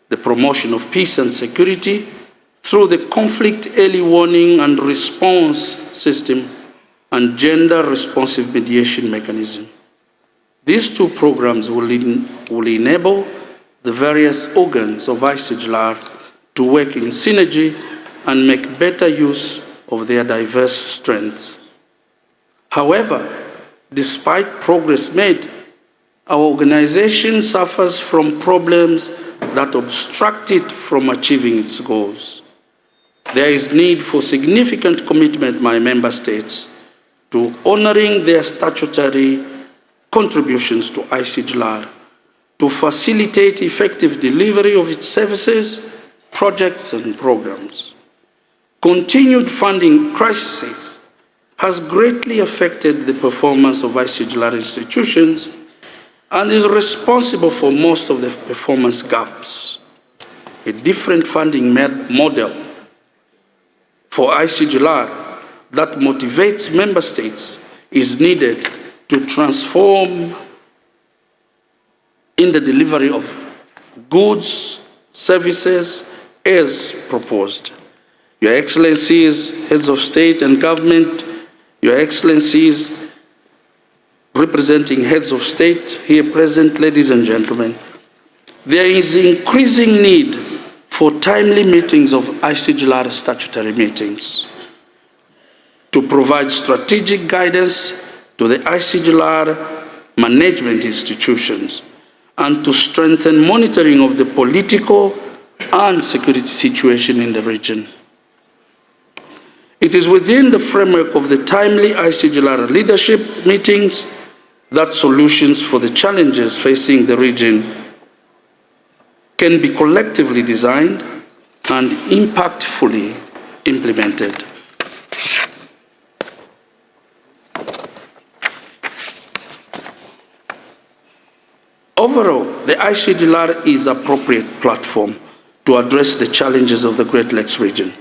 the promotion of peace and security through the conflict early warning and response system and gender-responsive mediation mechanism. These two programs will enable the various organs of ICGLR to work in synergy and make better use of their diverse strengths. However, despite progress made, our organization suffers from problems that obstruct it from achieving its goals. There is need for significant commitment by member states to honoring their statutory contributions to ICGLR, to facilitate effective delivery of its services, projects, and programs. Continued funding crises has greatly affected the performance of ICGLR institutions and is responsible for most of the performance gaps. A different funding model for ICGLR that motivates member states is needed to transform in the delivery of goods, services, as proposed. Your Excellencies, heads of state and government, Your Excellencies, representing heads of state here present, ladies and gentlemen, there is increasing need for timely meetings of ICGLR statutory meetings to provide strategic guidance to the ICGLR management institutions and to strengthen monitoring of the political and security situation in the region. It is within the framework of the timely ICGLR leadership meetings that solutions for the challenges facing the region can be collectively designed and impactfully implemented. Overall, the ICGLR is an appropriate platform to address the challenges of the Great Lakes region,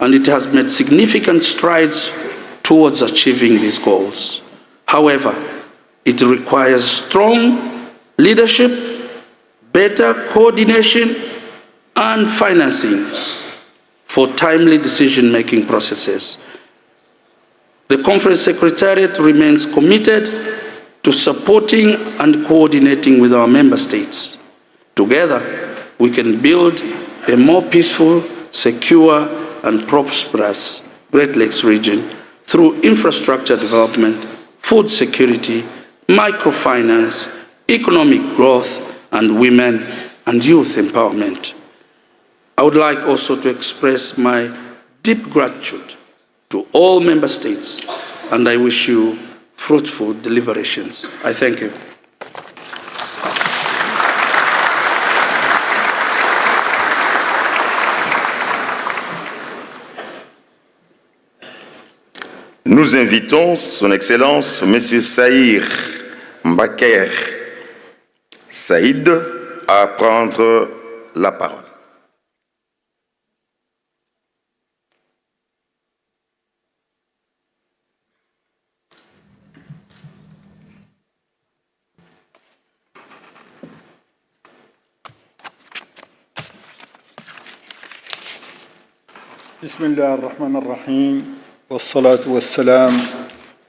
and it has made significant strides towards achieving these goals. However, it requires strong leadership, better coordination, and financing for timely decision-making processes. The Conference Secretariat remains committed to supporting and coordinating with our member states. Together, we can build a more peaceful, secure, and prosperous Great Lakes region through infrastructure development, food security, microfinance, economic growth, and women and youth empowerment. I would like also to express my deep gratitude to all member states, and I wish you fruitful deliberations. I thank you. Nous invitons son Excellence M. Saïr Mbaker Saïd à prendre la parole. بسم الله الرحمن الرحيم والصلاة والسلام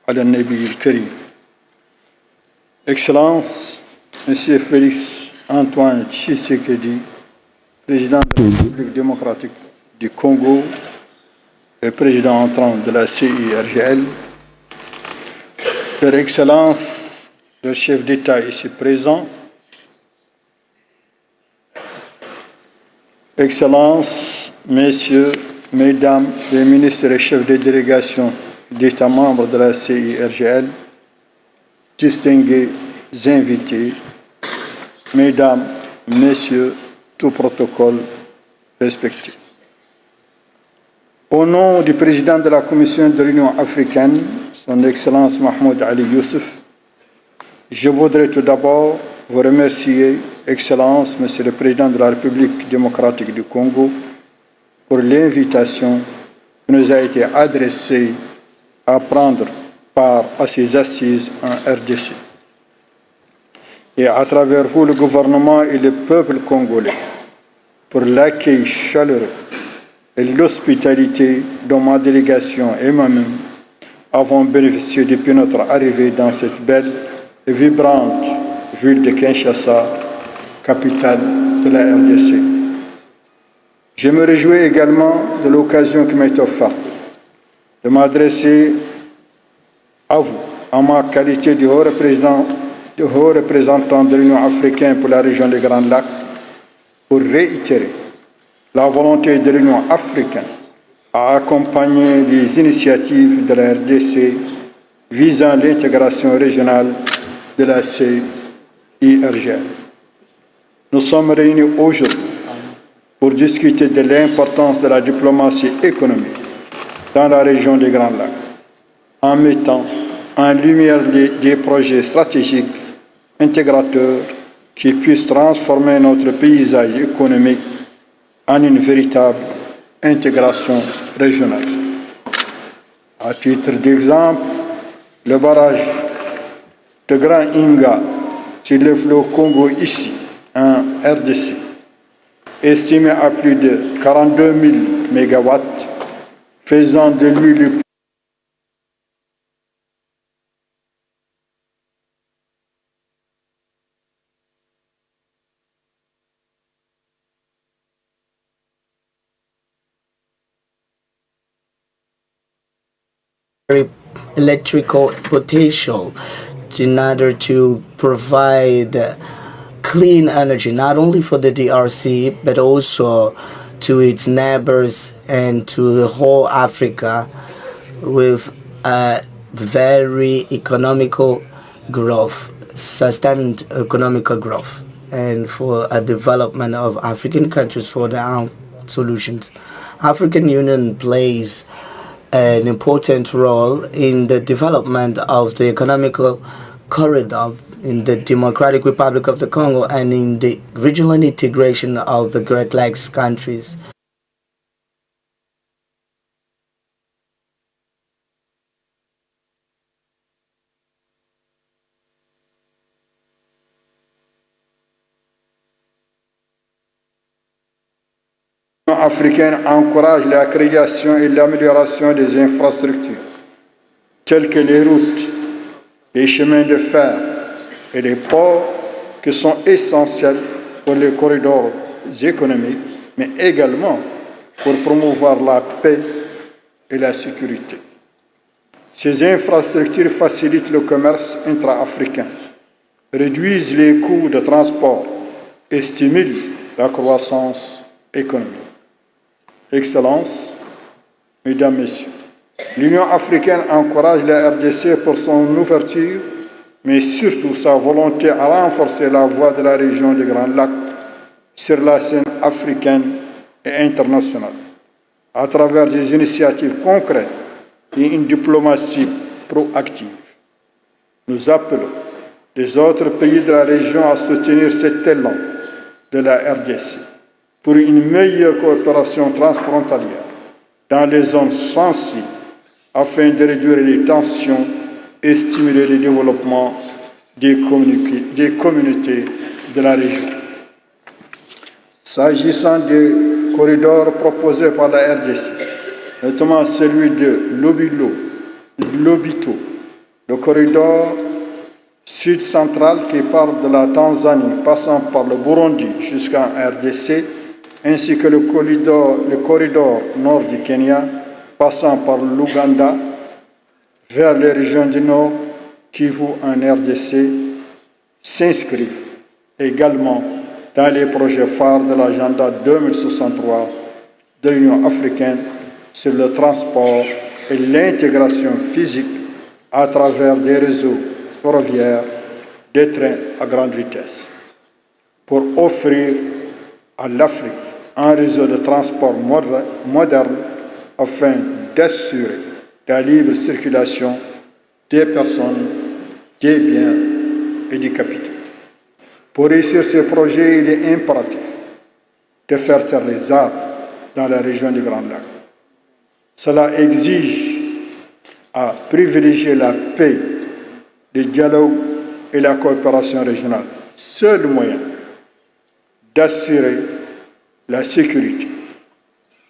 على النبي الكريم. Excellence, Monsieur Félix Antoine Tshisekedi, président de la République démocratique du Congo et président entrant de la CIRGL, Leur Excellence, le chef d'État ici présent, Excellences, Messieurs, Mesdames les ministres et chefs de délégation d'États membres de la CIRGL, distingués invités, Mesdames, Messieurs, tout protocole respecté. Au nom du président de la Commission de l'Union africaine, Son Excellence Mahmoud Ali Youssef, je voudrais tout d'abord vous remercier, Excellence, Monsieur le Président de la République démocratique du Congo, pour l'invitation qui nous a été adressée à prendre part à ces assises en RDC. Et à travers vous, le gouvernement et le peuple congolais, pour l'accueil chaleureux et l'hospitalité dont ma délégation et moi-même avons bénéficié depuis notre arrivée dans cette belle et vibrante ville de Kinshasa, capitale de la RDC. Je me réjouis également de l'occasion qui m'est offerte de m'adresser à vous en ma qualité de haut représentant de l'Union africaine pour la région des Grands Lacs pour réitérer la volonté de l'Union africaine à accompagner les initiatives de la RDC visant l'intégration régionale de la CIRGL. Nous sommes réunis aujourd'hui pour discuter de l'importance de la diplomatie économique dans la région des Grands Lacs, en mettant en lumière des projets stratégiques intégrateurs qui puissent transformer notre paysage économique en une véritable intégration régionale. À titre d'exemple, le barrage de Grand Inga sur le fleuve Congo ici, en RDC, estimé à plus de 42 000 mégawatts, faisant de lui le electrical potential in order to provide clean energy, not only for the DRC, but also to its neighbors and to the whole Africa with a very economical growth, sustained economical growth, and for a development of African countries for their own solutions. African Union plays an important role in the development of the economical corridor in the Democratic Republic of the Congo and in the regional integration of the Great Lakes countries. Africaine encourage la création et l'amélioration des infrastructures, telles que les routes, les chemins de fer et les ports, qui sont essentiels pour les corridors économiques, mais également pour promouvoir la paix et la sécurité. Ces infrastructures facilitent le commerce intra-africain, réduisent les coûts de transport et stimulent la croissance économique. Excellences, Mesdames, Messieurs, L'Union africaine encourage la RDC pour son ouverture, mais surtout sa volonté à renforcer la voix de la région des Grands Lacs sur la scène africaine et internationale, à travers des initiatives concrètes et une diplomatie proactive. Nous appelons les autres pays de la région à soutenir cet élan de la RDC pour une meilleure coopération transfrontalière dans les zones sensibles afin de réduire les tensions et stimuler le développement des communautés de la région. S'agissant des corridors proposés par la RDC, notamment celui de Lobito, le corridor sud-central qui part de la Tanzanie passant par le Burundi jusqu'en RDC, ainsi que le corridor nord du Kenya passant par l'Ouganda vers les régions du Nord, Kivu en RDC, s'inscrivent également dans les projets phares de l'agenda 2063 de l'Union africaine sur le transport et l'intégration physique à travers des réseaux ferroviaires, des trains à grande vitesse, pour offrir à l'Afrique un réseau de transport moderne afin d'assurer la libre circulation des personnes, des biens et des capitaux. Pour réussir ces projets, il est impératif de faire taire les arbres dans la région des Grands Lacs. Cela exige à privilégier la paix, le dialogue et la coopération régionale, seul moyen d'assurer la sécurité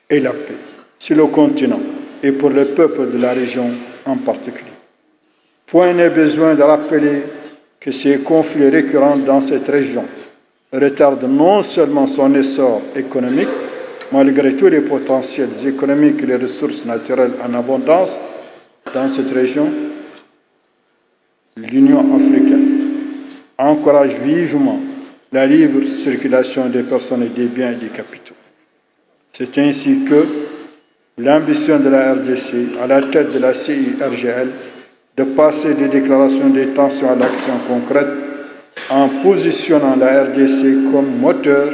et la paix sur le continent et pour le peuple de la région en particulier. Point n'est besoin de rappeler que ces conflits récurrents dans cette région retardent non seulement son essor économique, malgré tous les potentiels économiques et les ressources naturelles en abondance dans cette région, l'Union africaine encourage vivement la libre circulation des personnes et des biens et des capitaux. C'est ainsi que l'ambition de la RDC, à la tête de la CIRGL, de passer des déclarations d'intention à l'action concrète en positionnant la RDC comme moteur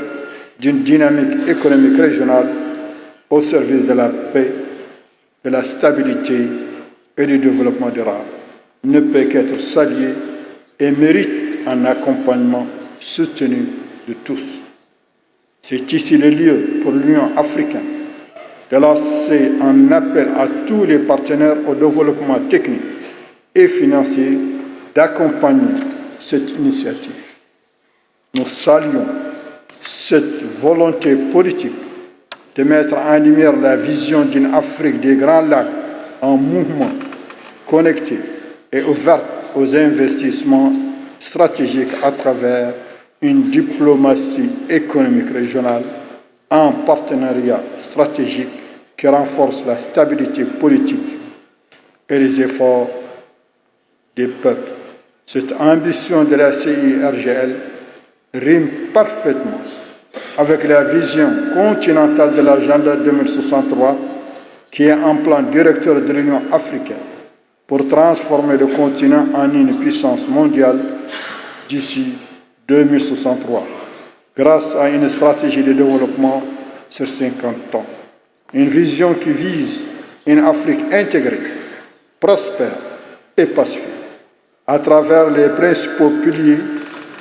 d'une dynamique économique régionale au service de la paix, de la stabilité et du développement durable, ne peut qu'être salué et mérite un accompagnement soutenu de tous. C'est ici le lieu pour l'Union africaine de lancer un appel à tous les partenaires au développement technique et financier d'accompagner cette initiative. Nous saluons cette volonté politique de mettre en lumière la vision d'une Afrique des Grands Lacs en mouvement, connectée et ouverte aux investissements stratégiques à travers une diplomatie économique régionale en partenariat stratégique qui renforce la stabilité politique et les efforts des peuples. Cette ambition de la CIRGL rime parfaitement avec la vision continentale de l'agenda 2063 qui est un plan directeur de l'Union africaine pour transformer le continent en une puissance mondiale d'ici 2063 grâce à une stratégie de développement sur 50 ans. Une vision qui vise une Afrique intégrée, prospère et pacifique à travers les principaux piliers,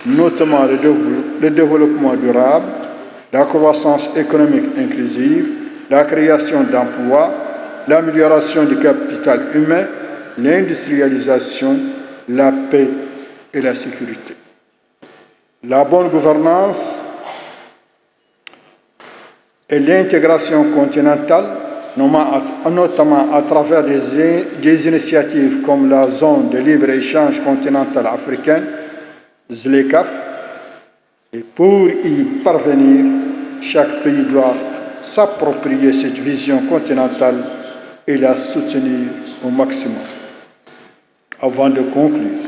notamment le développement durable, la croissance économique inclusive, la création d'emplois, l'amélioration du capital humain, l'industrialisation, la paix et la sécurité. La bonne gouvernance et l'intégration continentale, notamment à travers des initiatives comme la zone de libre-échange continentale africaine, ZLECAf, et pour y parvenir, chaque pays doit s'approprier cette vision continentale et la soutenir au maximum. Avant de conclure,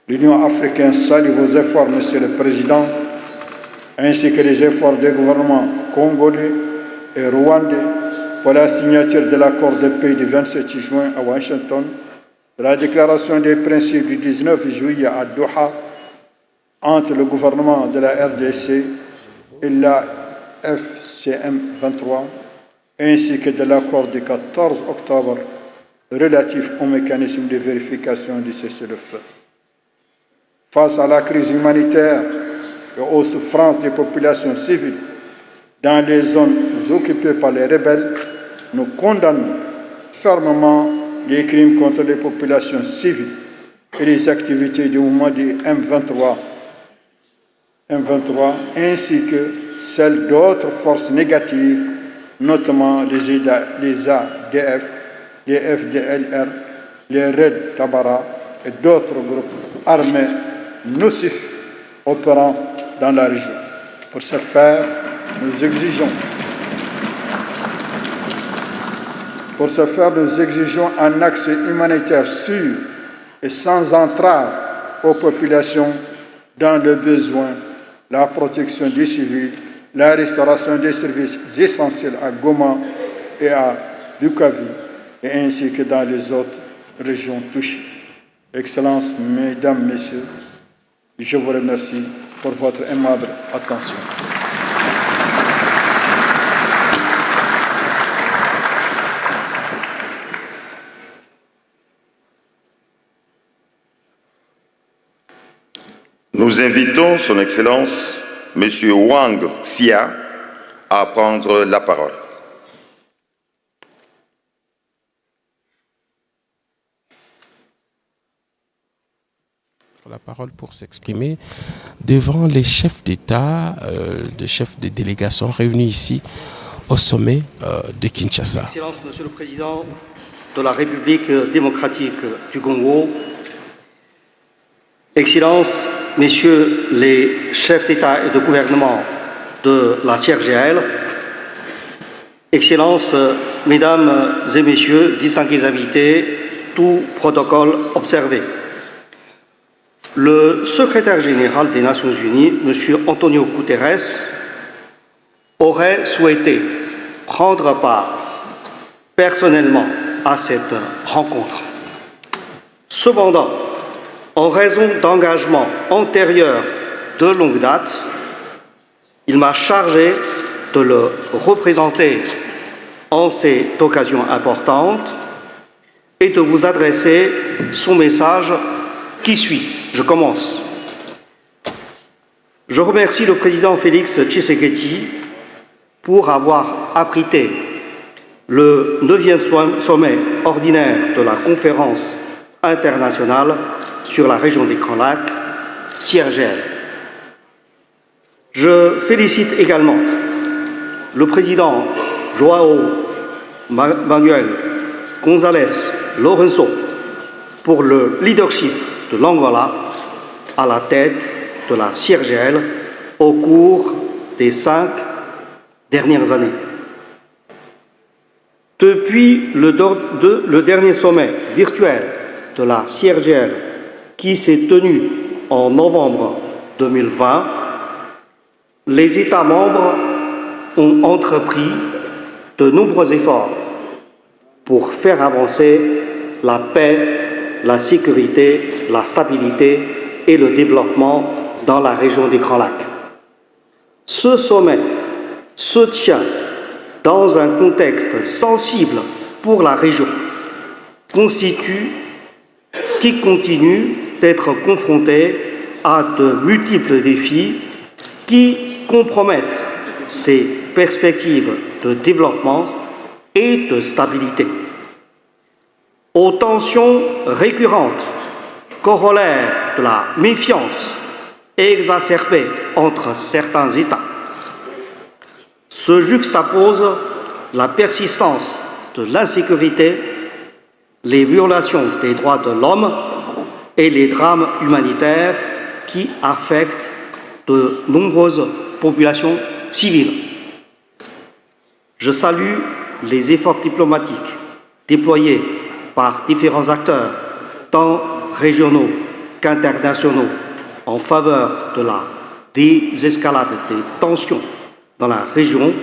l'Union africaine salue vos efforts, Monsieur le Président, ainsi que les efforts des gouvernements congolais et rwandais pour la signature de l'accord de paix du 27 juin à Washington, de la déclaration des principes du 19 juillet à Doha entre le gouvernement de la RDC et la FCM 23, ainsi que de l'accord du 14 octobre relatif au mécanisme de vérification du cessez-le-feu. Face à la crise humanitaire et aux souffrances des populations civiles dans les zones occupées par les rebelles, nous condamnons fermement les crimes contre les populations civiles et les activités du mouvement du M23, ainsi que celles d'autres forces négatives, notamment les ADF, les FDLR, les Red Tabara et d'autres groupes armés nocifs opérant dans la région. Pour ce faire, nous exigeons un accès humanitaire sûr et sans entrave aux populations dans le besoin, la protection des civils, la restauration des services essentiels à Goma et à Bukavu, et ainsi que dans les autres régions touchées. Excellences, Mesdames, Messieurs, je vous remercie pour votre aimable attention. Nous invitons Son Excellence, M. Wang Xia, à prendre la parole. La parole pour s'exprimer devant les chefs d'État, les chefs des délégations réunis ici au sommet de Kinshasa. Excellence, Monsieur le Président de la République démocratique du Congo, Excellences, Messieurs les chefs d'État et de gouvernement de la CIRGL, Excellences, Mesdames et Messieurs, distingués invités, tout protocole observé. Le secrétaire général des Nations Unies, M. Antonio Guterres, aurait souhaité prendre part personnellement à cette rencontre. Cependant, en raison d'engagements antérieurs de longue date, il m'a chargé de le représenter en cette occasion importante et de vous adresser son message qui suit. Je commence. Je remercie le président Félix Tshisekedi pour avoir abrité le 9e sommet ordinaire de la conférence internationale sur la région des Grands Lacs, CIRGL. Je félicite également le président João Manuel González Lourenço pour le leadership de l'Angola à la tête de la CIRGL au cours des 5 dernières années. Depuis le dernier sommet virtuel de la CIRGL qui s'est tenu en novembre 2020, les États membres ont entrepris de nombreux efforts pour faire avancer la paix, la sécurité, la stabilité et le développement dans la région des Grands Lacs. Ce sommet se tient dans un contexte sensible pour la région, qui continue d'être confrontée à de multiples défis qui compromettent ses perspectives de développement et de stabilité. Aux tensions récurrentes, corollaires de la méfiance exacerbée entre certains États, se juxtapose la persistance de l'insécurité, les violations des droits de l'homme et les drames humanitaires qui affectent de nombreuses populations civiles. Je salue les efforts diplomatiques déployés par différents acteurs, tant régionaux qu'internationaux, en faveur de la désescalade des tensions dans la région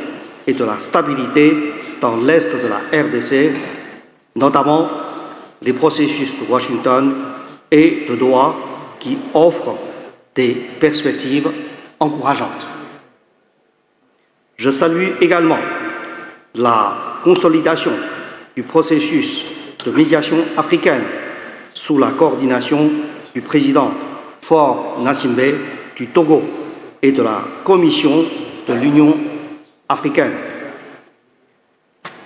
et de la stabilité dans l'Est de la RDC, notamment les processus de Washington et de Doha qui offrent des perspectives encourageantes. Je salue également la consolidation du processus de médiation africaine sous la coordination du président Faure Gnassingbé du Togo et de la Commission de l'Union africaine.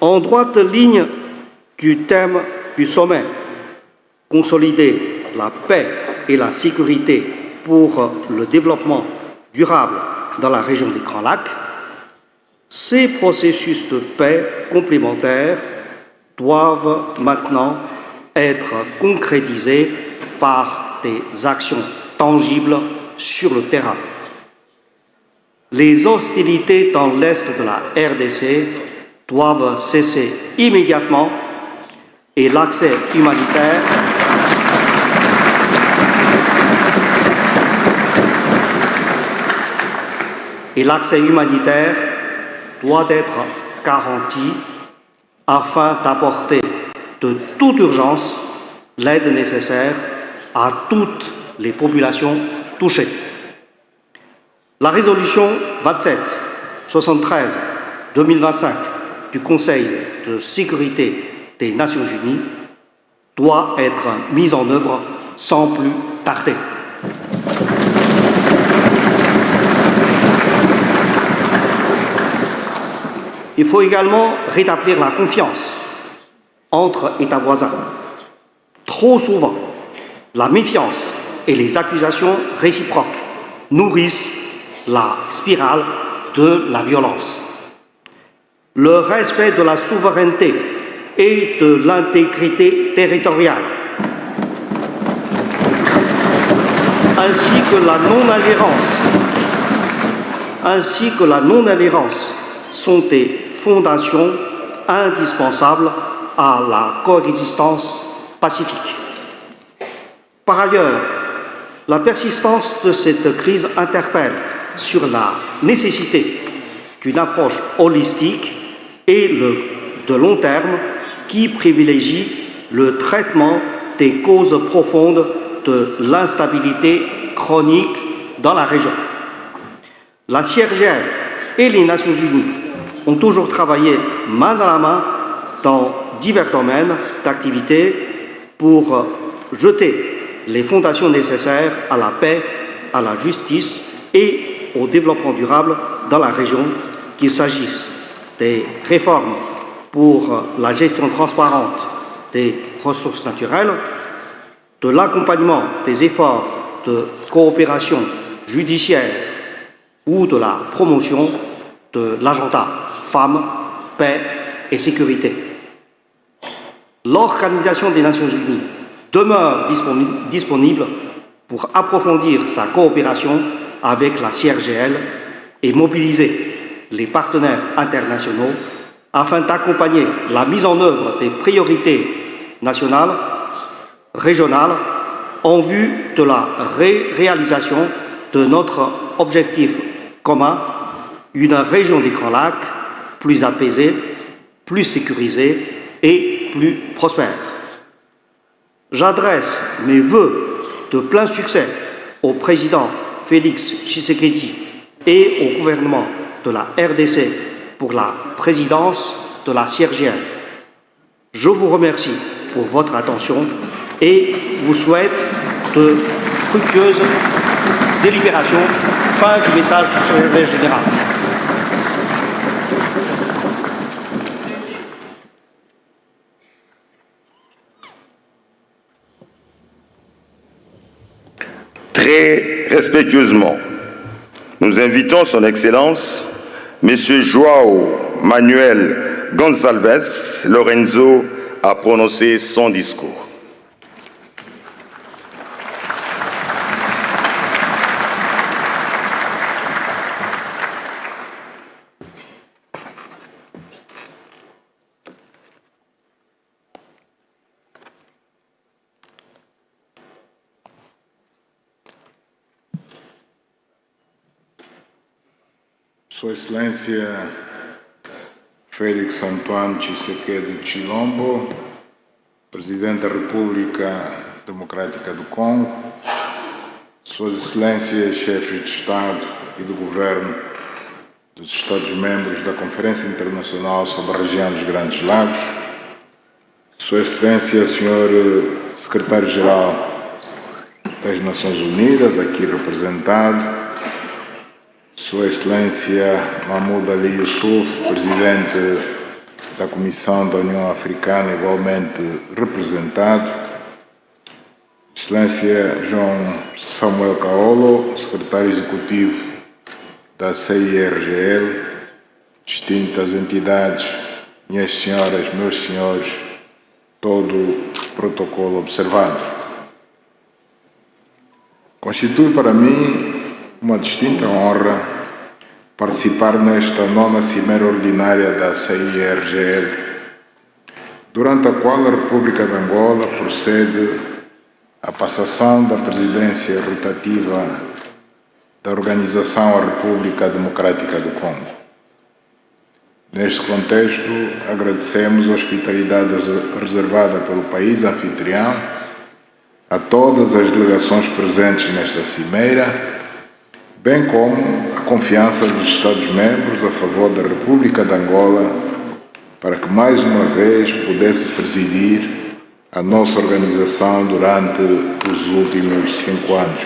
En droite ligne du thème du sommet, consolider la paix et la sécurité pour le développement durable dans la région des Grands Lacs, ces processus de paix complémentaires doivent maintenant être concrétisés par des actions tangibles sur le terrain. Les hostilités dans l'Est de la RDC doivent cesser immédiatement et l'accès humanitaire doit être garanti afin d'apporter de toute urgence l'aide nécessaire à toutes les populations touchées. La résolution 2773-2025 du Conseil de sécurité des Nations Unies doit être mise en œuvre sans plus tarder. Il faut également rétablir la confiance entre États voisins. Trop souvent, la méfiance et les accusations réciproques nourrissent la spirale de la violence. Le respect de la souveraineté et de l'intégrité territoriale, ainsi que la non-ingérence sont des fondations indispensables à la coexistence pacifique. Par ailleurs, la persistance de cette crise interpelle sur la nécessité d'une approche holistique et de long terme qui privilégie le traitement des causes profondes de l'instabilité chronique dans la région. La CIRGL et les Nations Unies ont toujours travaillé main dans la main dans divers domaines d'activité pour jeter les fondations nécessaires à la paix, à la justice et au développement durable dans la région, qu'il s'agisse des réformes pour la gestion transparente des ressources naturelles, de l'accompagnement des efforts de coopération judiciaire ou de la promotion de l'agenda femmes, paix et sécurité. L'Organisation des Nations Unies demeure disponible pour approfondir sa coopération avec la CIRGL et mobiliser les partenaires internationaux afin d'accompagner la mise en œuvre des priorités nationales, régionales, en vue de la réalisation de notre objectif commun, une région des Grands Lacs plus apaisée, plus sécurisée et plus prospère. J'adresse mes vœux de plein succès au président Félix Tshisekedi et au gouvernement de la RDC pour la présidence de la CIRGL. Je vous remercie pour votre attention et vous souhaite de fructueuses délibérations. Fin du message du secrétaire général. Très respectueusement, nous invitons son Excellence, M. João Manuel Gonçalves Lorenzo, à prononcer son discours. Sua Excelência Félix Antoine Tshisekedi Tshilombo, Presidente da República Democrática do Congo, Suas Excelências, chefes de Estado e de Governo dos Estados-membros da Conferência Internacional sobre a Região dos Grandes Lagos, Sua Excelência, Sr. Secretário-Geral das Nações Unidas, aqui representado, Sua Excelência Mahmoud Ali Youssouf, Presidente da Comissão da União Africana, igualmente representado, Excelência João Samuel Kaolo, Secretário Executivo da CIRGL, distintas entidades, minhas senhoras, meus senhores, todo o protocolo observado. Constitui para mim uma distinta honra participar nesta 9ª Cimeira Ordinária da CIRGL, durante a qual a República de Angola procede à passação da presidência rotativa da Organização à República Democrática do Congo. Neste contexto, agradecemos a hospitalidade reservada pelo país anfitrião a todas as delegações presentes nesta cimeira, bem como a confiança dos Estados-membros a favor da República de Angola para que mais uma vez pudesse presidir a nossa organização durante os últimos 5 anos.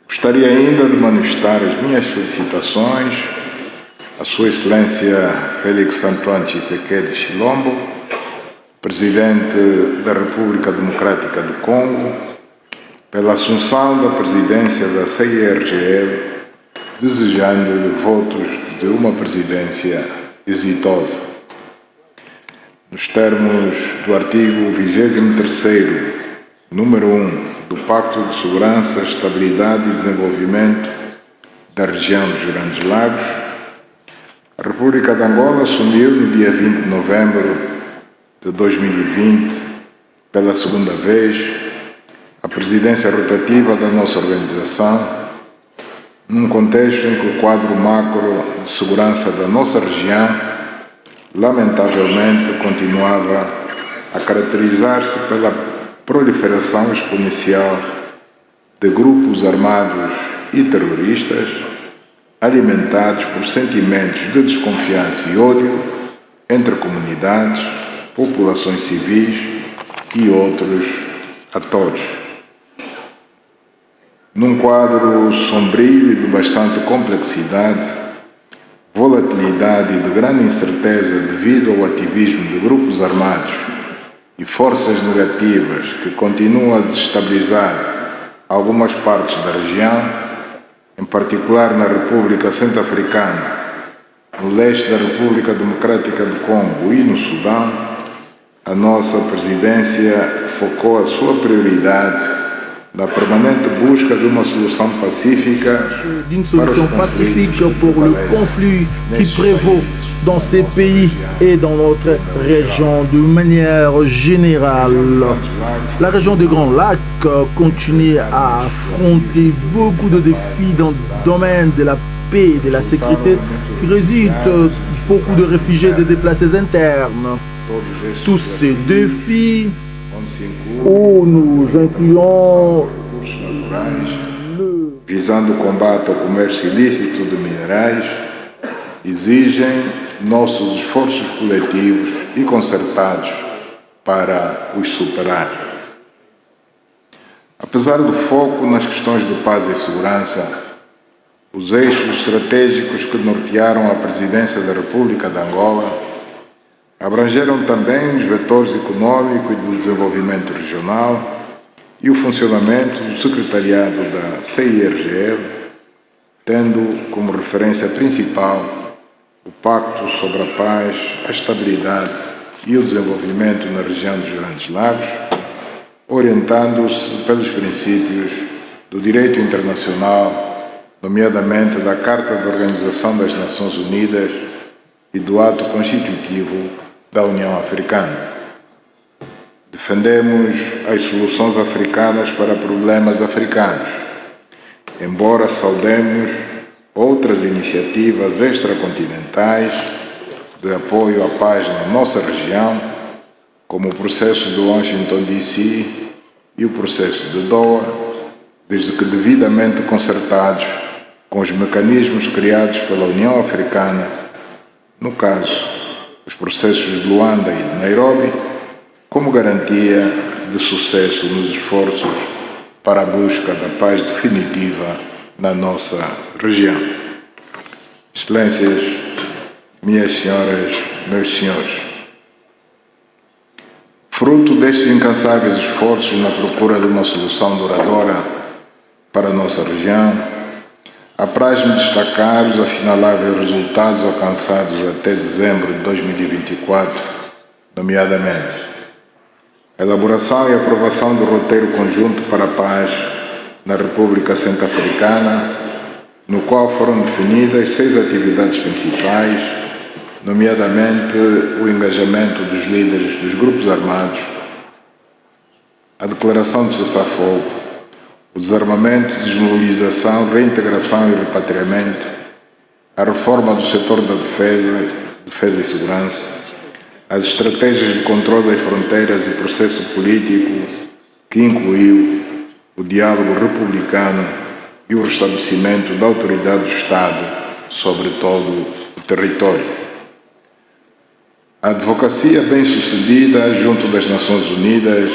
Gostaria ainda de manifestar as minhas felicitações à Sua Excelência Félix Antoine Tshisekedi Tshilombo, Presidente da República Democrática do Congo, pela assunção da presidência da CIRGL, desejando-lhe votos de uma presidência exitosa. Nos termos do artigo 23º, número 1, do Pacto de Segurança, Estabilidade e Desenvolvimento da Região dos Grandes Lagos, a República de Angola assumiu no dia 20 de novembro de 2020, pela segunda vez, a presidência rotativa da nossa organização, num contexto em que o quadro macro de segurança da nossa região, lamentavelmente, continuava a caracterizar-se pela proliferação exponencial de grupos armados e terroristas, alimentados por sentimentos de desconfiança e ódio entre comunidades, populações civis e outros atores. Num quadro sombrio e de bastante complexidade, volatilidade e de grande incerteza devido ao ativismo de grupos armados e forças negativas que continuam a desestabilizar algumas partes da região, em particular na República Centro-Africana, no leste da República Democrática do Congo e no Sudão, a nossa presidência focou a sua prioridade na permanente busca de uma solução pacífica d'une solution pacifique pour le conflit qui prévaut dans ces pays et dans notre région de manière générale. La région des Grands Lacs continue à affronter beaucoup de défis dans le domaine de la paix et de la sécurité qui résultent beaucoup de réfugiés et de déplacés internes. Tous ces défis où nous incluons visando o combate ao comércio ilícito de minerais, exigem nossos esforços coletivos e concertados para os superar. Apesar do foco nas questões de paz e segurança, os eixos estratégicos que nortearam a presidência da República de Angola abrangeram também os vetores econômico e de desenvolvimento regional e o funcionamento do secretariado da CIRGL, tendo como referência principal o Pacto sobre a Paz, a Estabilidade e o Desenvolvimento na região dos Grandes Lagos, orientando-se pelos princípios do direito internacional, nomeadamente da Carta da Organização das Nações Unidas e do Ato Constitutivo da União Africana. Defendemos as soluções africanas para problemas africanos, embora saudemos outras iniciativas extracontinentais de apoio à paz na nossa região, como o processo de Washington DC e o processo de Doha, desde que devidamente concertados com os mecanismos criados pela União Africana, no caso, os processos de Luanda e de Nairobi, como garantia de sucesso nos esforços para a busca da paz definitiva na nossa região. Excelências, minhas senhoras, meus senhores, fruto destes incansáveis esforços na procura de uma solução duradoura para a nossa região, apraz-me destacar os assinaláveis resultados alcançados até dezembro de 2024, nomeadamente a elaboração e aprovação do roteiro conjunto para a paz na República Centro-Africana, no qual foram definidas 6 atividades principais, nomeadamente o engajamento dos líderes dos grupos armados, a declaração de cessar-fogo, o desarmamento, desmobilização, reintegração e repatriamento, a reforma do setor da defesa e segurança, as estratégias de controle das fronteiras e processo político, que incluiu o diálogo republicano e o restabelecimento da autoridade do Estado sobre todo o território. A advocacia bem-sucedida junto das Nações Unidas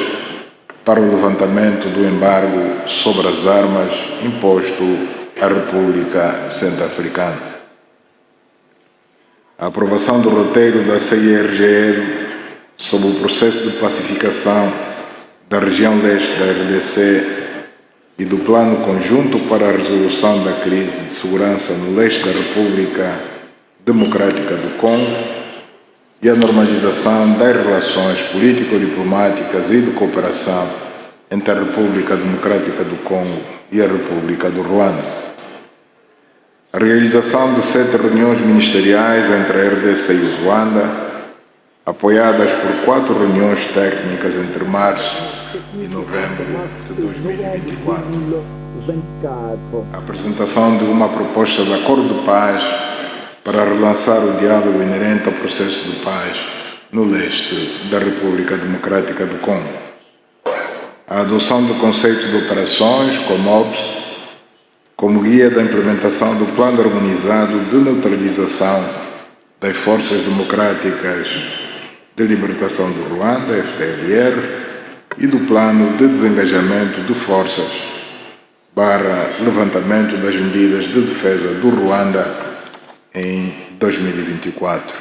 para o levantamento do embargo sobre as armas imposto à República Centro-Africana. A aprovação do roteiro da CIRGL sobre o processo de pacificação da região leste da RDC e do plano conjunto para a resolução da crise de segurança no leste da República Democrática do Congo e a normalização das relações político-diplomáticas e de cooperação entre a República Democrática do Congo e a República do Ruanda. A realização de 7 reuniões ministeriais entre a RDC e o Ruanda, apoiadas por 4 reuniões técnicas entre março e novembro de 2024. A apresentação de uma proposta de acordo de paz para relançar o diálogo inerente ao processo de paz no leste da República Democrática do Congo. A adoção do conceito de operações, COMOPS, como guia da implementação do Plano Harmonizado de Neutralização das Forças Democráticas de Libertação do Ruanda, FDLR, e do Plano de Desengajamento de Forças para levantamento das medidas de defesa do Ruanda em 2024.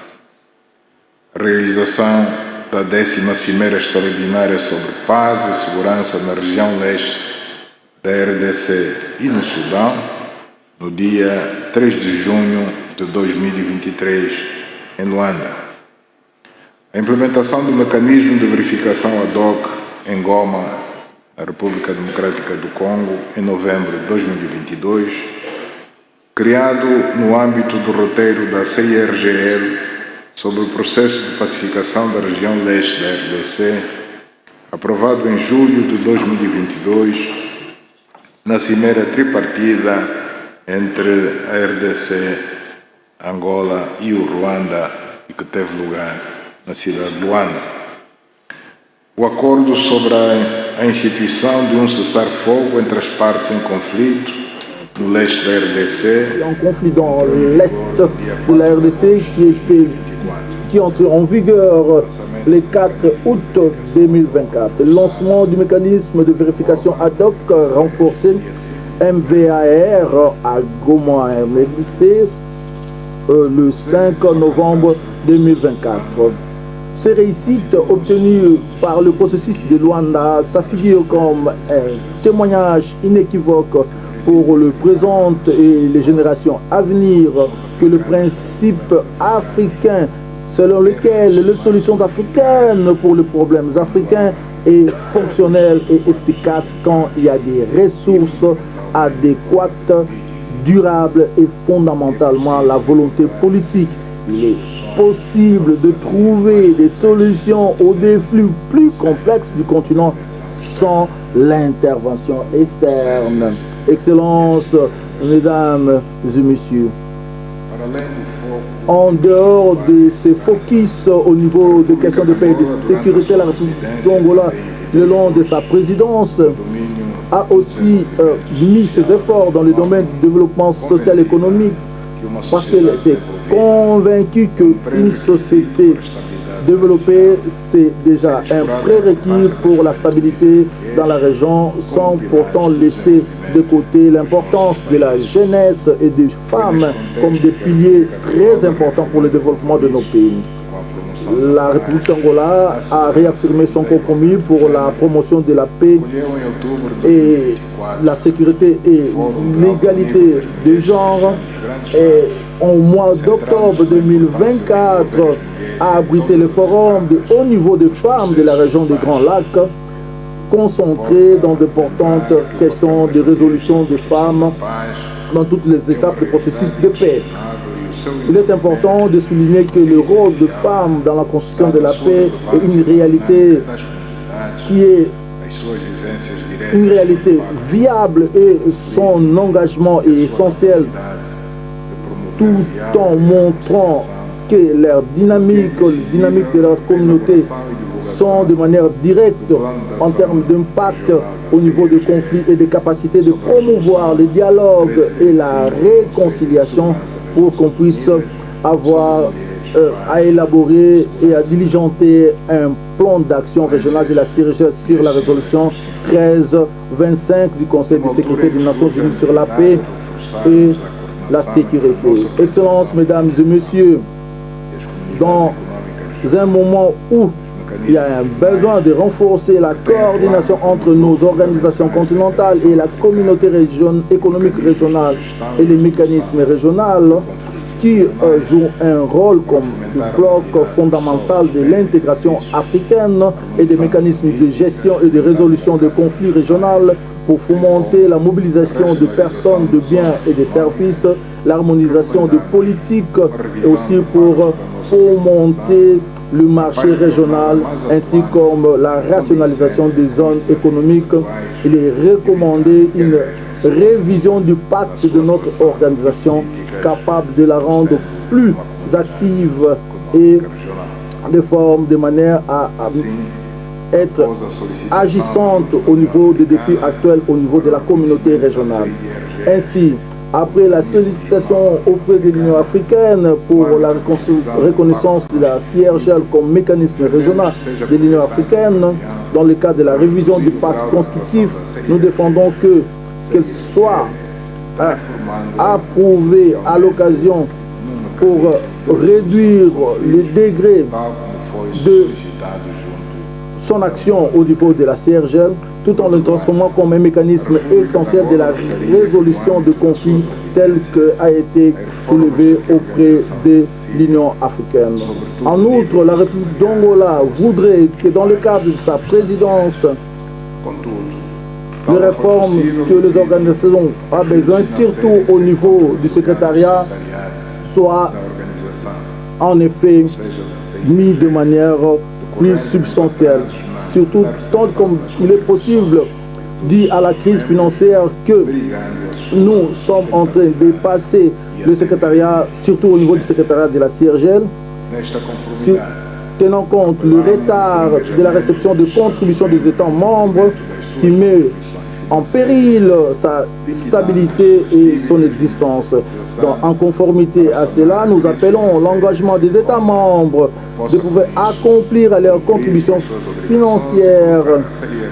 A realização da 10ª Cimeira Extraordinária sobre Paz e Segurança na região leste da RDC e no Sudão, no dia 3 de junho de 2023, em Luanda. A implementação do mecanismo de verificação ad hoc em Goma, na República Democrática do Congo, em novembro de 2022, criado no âmbito do roteiro da CIRGL sobre o processo de pacificação da região leste da RDC, aprovado em julho de 2022, na cimeira tripartida entre a RDC, Angola e o Ruanda, e que teve lugar na cidade de Luanda. O acordo sobre a instituição de um cessar-fogo entre as partes em conflito no leste da RDC. Un conflit dans l'est de la RDC qui entre en vigueur le 4 août 2024. Le lancement du mécanisme de vérification ad hoc renforcé MVAR à Goma RDC le 5 novembre 2024. Ces réussites obtenues par le processus de Luanda, ça figure comme un témoignage inéquivoque pour le présent et les générations à venir que le principe africain selon lequel les solutions africaines pour les problèmes africains est fonctionnelle et efficace quand il y a des ressources adéquates, durables et fondamentalement la volonté politique. Il est possible de trouver des solutions aux défis plus complexes du continent sans l'intervention externe. Excellences, Mesdames et Messieurs, en dehors de ces focus au niveau des questions de paix et de sécurité, la République d'Angola, le long de sa présidence, a aussi mis ses efforts dans le domaine du développement social et économique parce qu'elle était convaincue qu'une société développée, c'est déjà un prérequis pour la stabilité dans la région, sans pourtant laisser de côté l'importance de la jeunesse et des femmes comme des piliers très importants pour le développement de nos pays. La République d'Angola a réaffirmé son compromis pour la promotion de la paix et la sécurité et l'égalité de genre. Et au mois d'octobre 2024, a abrité le forum de haut niveau des femmes de la région des Grands Lacs, concentré dans d'importantes questions de résolution des femmes dans toutes les étapes du processus de paix. Il est important de souligner que le rôle de femmes dans la construction de la paix est une réalité qui est une réalité viable et son engagement est essentiel, tout en montrant que leur dynamique de leur communauté sont de manière directe en termes d'impact au niveau des conflits et des capacités de promouvoir le dialogue et la réconciliation pour qu'on puisse avoir à élaborer et à diligenter un plan d'action régional de la CIRGL sur la résolution 1325 du Conseil de sécurité des Nations Unies sur la paix et la sécurité. Excellences, Mesdames et Messieurs, dans un moment où il y a un besoin de renforcer la coordination entre nos organisations continentales et la communauté économique régionale et les mécanismes régionaux qui jouent un rôle comme bloc fondamental de l'intégration africaine et des mécanismes de gestion et de résolution de conflits régionaux pour fomenter la mobilisation de personnes, de biens et de services, l'harmonisation de politiques et aussi pour fomenter le marché régional ainsi comme la rationalisation des zones économiques. Il est recommandé une révision du pacte de notre organisation capable de la rendre plus active et de forme de manière à être agissante au niveau des défis actuels au niveau de la communauté régionale. Ainsi, après la sollicitation auprès de l'Union africaine pour la reconnaissance de la CIRGL comme mécanisme régional de l'Union africaine, dans le cadre de la révision du pacte constitutif, nous défendons qu'elle soit approuvée à l'occasion pour réduire le degré de son action au niveau de la CIRGL, tout en le transformant comme un mécanisme essentiel de la résolution de conflits tel qu'a été soulevé auprès de l'Union africaine. En outre, la République d'Angola voudrait que dans le cadre de sa présidence, les réformes que les organisations ont besoin, surtout au niveau du secrétariat, soient en effet mis de manière plus substantielle. Surtout tant comme il est possible, dit à la crise financière, que nous sommes en train de passer le secrétariat, surtout au niveau du secrétariat de la CIRGL, tenant compte du retard de la réception de contributions des États membres qui met en péril sa stabilité et son existence. Donc, en conformité à cela, nous appelons l'engagement des États membres de pouvoir accomplir leurs contributions financières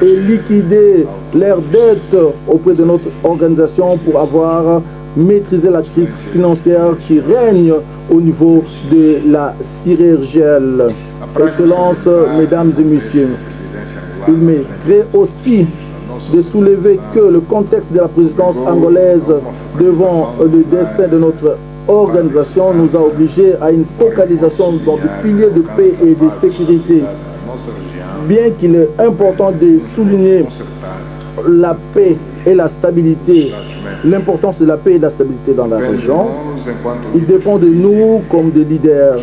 et liquider leurs dettes auprès de notre organisation pour avoir maîtrisé la crise financière qui règne au niveau de la CIRGL. Excellences, Mesdames et Messieurs, il mériterait aussi de soulever que le contexte de la présidence angolaise devant le destin de notre organisation nous a obligés à une focalisation dans des piliers de paix et de sécurité. Bien qu'il est important de souligner la paix et la stabilité, l'importance de la paix et de la stabilité dans la région, il dépend de nous comme des leaders.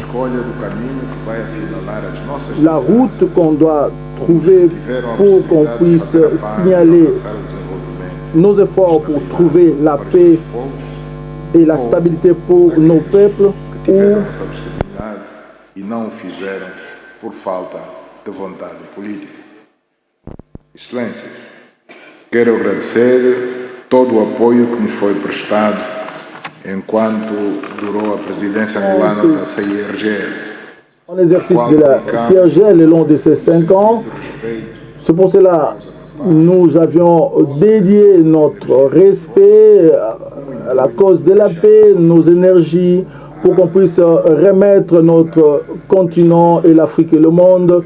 La route qu'on doit trouver pour qu'on puisse signaler nos efforts pour trouver la paix et la stabilité pour nos peuples e não o fizeram por falta de vontade política. Excelências, quero agradecer todo o apoio que nos foi prestado enquanto durou a presidência angolana da CIRGL. En exercice de la CIRGL le long de ces 5 ans, c'est pour cela nous avions dédié notre respect à la cause de la paix, nos énergies, pour qu'on puisse remettre notre continent et l'Afrique et le monde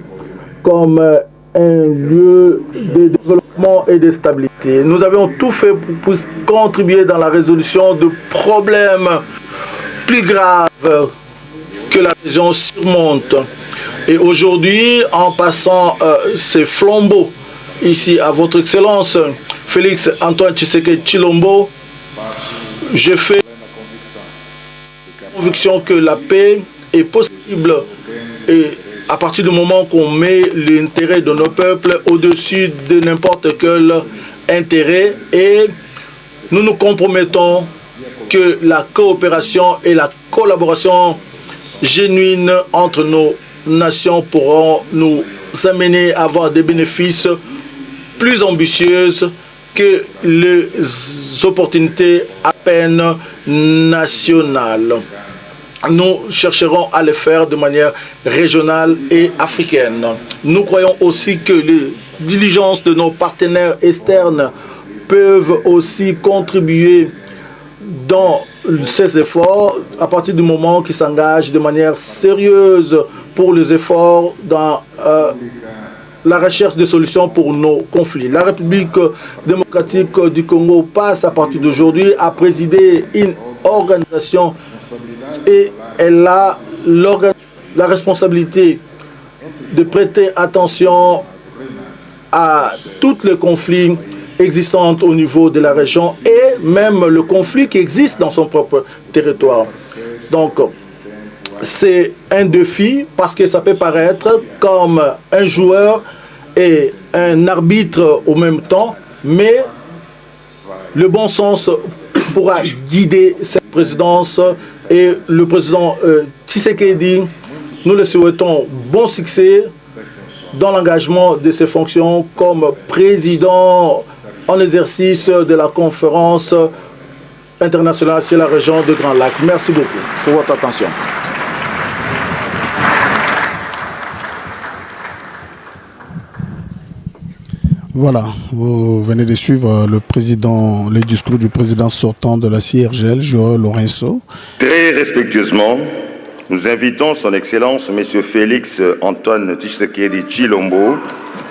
comme un lieu de développement et de stabilité. Nous avions tout fait pour contribuer dans la résolution de problèmes plus graves que la région surmonte. Et aujourd'hui, en passant ces flambeaux ici à votre Excellence, Félix Antoine Tshisekedi Tshilombo, je fais la conviction que la paix est possible et à partir du moment qu'on met l'intérêt de nos peuples au-dessus de n'importe quel intérêt, et nous nous compromettons que la coopération et la collaboration génuine entre nos nations pourront nous amener à avoir des bénéfices plus ambitieuses que les opportunités à peine nationales. Nous chercherons à le faire de manière régionale et africaine. Nous croyons aussi que les diligences de nos partenaires externes peuvent aussi contribuer dans ces efforts à partir du moment qu'ils s'engagent de manière sérieuse pour les efforts dans la recherche de solutions pour nos conflits. La République démocratique du Congo passe à partir d'aujourd'hui à présider une organisation et elle a la responsabilité de prêter attention à tous les conflits existants au niveau de la région et même le conflit qui existe dans son propre territoire. Donc, c'est un défi parce que ça peut paraître comme un joueur et un arbitre au même temps, mais le bon sens pourra guider cette présidence et le président Tshisekedi, nous le souhaitons bon succès dans l'engagement de ses fonctions comme président en exercice de la conférence internationale sur la région de Grand Lac. Merci beaucoup pour votre attention. Voilà, vous venez de suivre le discours du président sortant de la CIRGL, Joao Lourenço. Très respectueusement, nous invitons son Excellence, M. Félix Antoine Tshisekedi Tshilombo,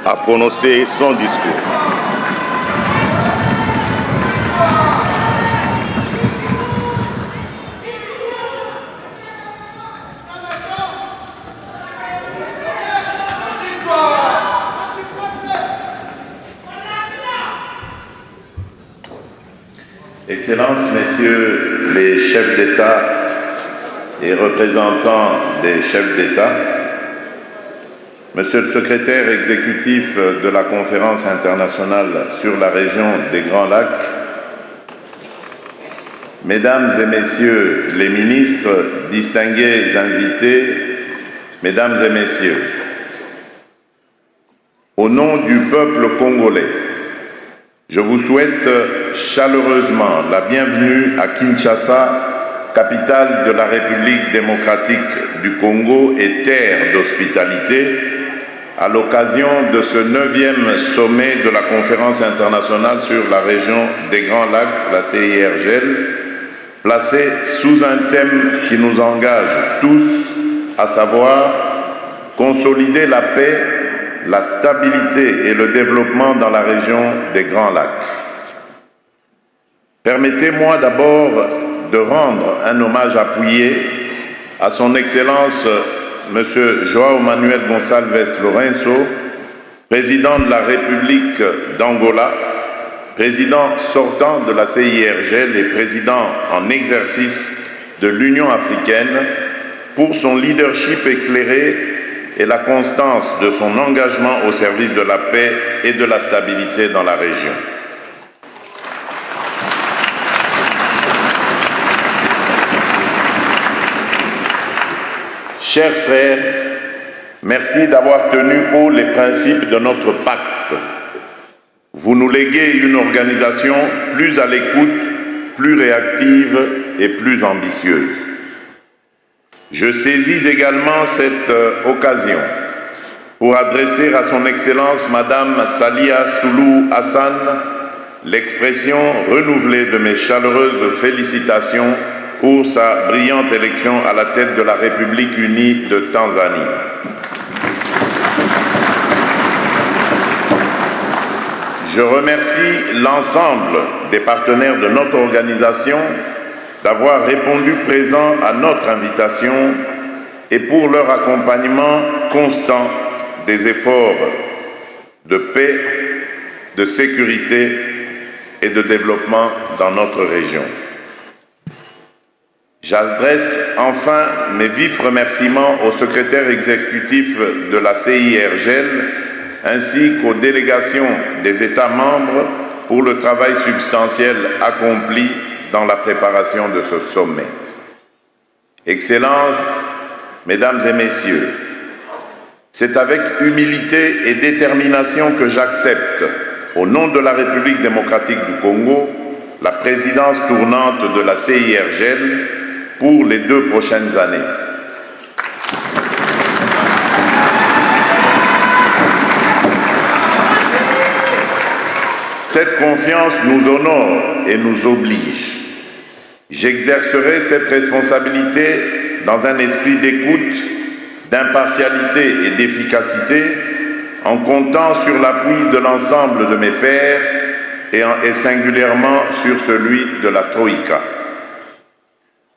à prononcer son discours. Excellences, Messieurs les chefs d'État et représentants des chefs d'État, Monsieur le secrétaire exécutif de la Conférence internationale sur la région des Grands Lacs, Mesdames et Messieurs les ministres, distingués invités, Mesdames et Messieurs, au nom du peuple congolais, je vous souhaite chaleureusement la bienvenue à Kinshasa, capitale de la République démocratique du Congo et terre d'hospitalité, à l'occasion de ce 9e sommet de la Conférence internationale sur la région des Grands Lacs, la CIRGL, placé sous un thème qui nous engage tous, à savoir consolider la paix, la stabilité et le développement dans la région des Grands Lacs. Permettez-moi d'abord de rendre un hommage appuyé à son Excellence M. Joao Manuel Gonçalves Lourenço, président de la République d'Angola, président sortant de la CIRGL et président en exercice de l'Union africaine, pour son leadership éclairé et la constance de son engagement au service de la paix et de la stabilité dans la région. Chers frères, merci d'avoir tenu haut les principes de notre pacte. Vous nous léguez une organisation plus à l'écoute, plus réactive et plus ambitieuse. Je saisis également cette occasion pour adresser à son Excellence Madame Saliha Soulou Hassan l'expression renouvelée de mes chaleureuses félicitations pour sa brillante élection à la tête de la République unie de Tanzanie. Je remercie l'ensemble des partenaires de notre organisation d'avoir répondu présent à notre invitation et pour leur accompagnement constant des efforts de paix, de sécurité et de développement dans notre région. J'adresse enfin mes vifs remerciements au secrétaire exécutif de la CIRGL ainsi qu'aux délégations des États membres pour le travail substantiel accompli dans la préparation de ce sommet. Excellences, Mesdames et Messieurs, c'est avec humilité et détermination que j'accepte, au nom de la République démocratique du Congo, la présidence tournante de la CIRGL pour les 2 prochaines années. Cette confiance nous honore et nous oblige. J'exercerai cette responsabilité dans un esprit d'écoute, d'impartialité et d'efficacité, en comptant sur l'appui de l'ensemble de mes pairs et singulièrement sur celui de la Troïka.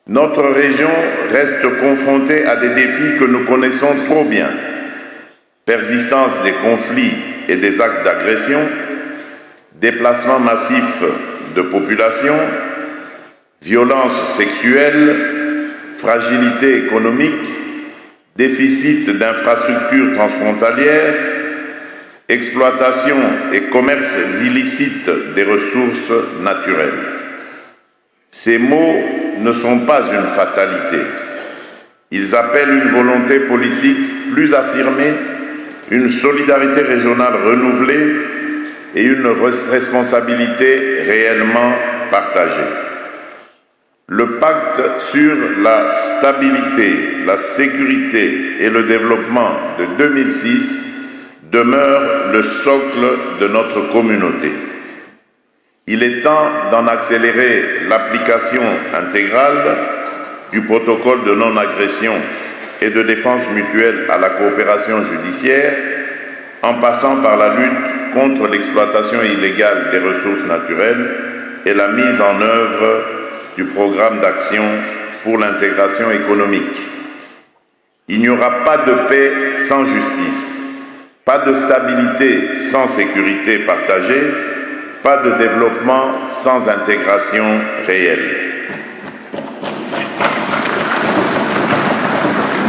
Notre région reste confrontée à des défis que nous connaissons trop bien. Persistance des conflits et des actes d'agression, déplacement massif de population, violence sexuelle, fragilité économique, déficit d'infrastructures transfrontalières, exploitation et commerce illicite des ressources naturelles. Ces maux ne sont pas une fatalité. Ils appellent une volonté politique plus affirmée, une solidarité régionale renouvelée et une responsabilité réellement partagée. Le pacte sur la stabilité, la sécurité et le développement de 2006 demeure le socle de notre communauté. Il est temps d'en accélérer l'application intégrale du protocole de non-agression et de défense mutuelle à la coopération judiciaire, en passant par la lutte contre l'exploitation illégale des ressources naturelles et la mise en œuvre du programme d'action pour l'intégration économique. Il n'y aura pas de paix sans justice, pas de stabilité sans sécurité partagée, pas de développement sans intégration réelle.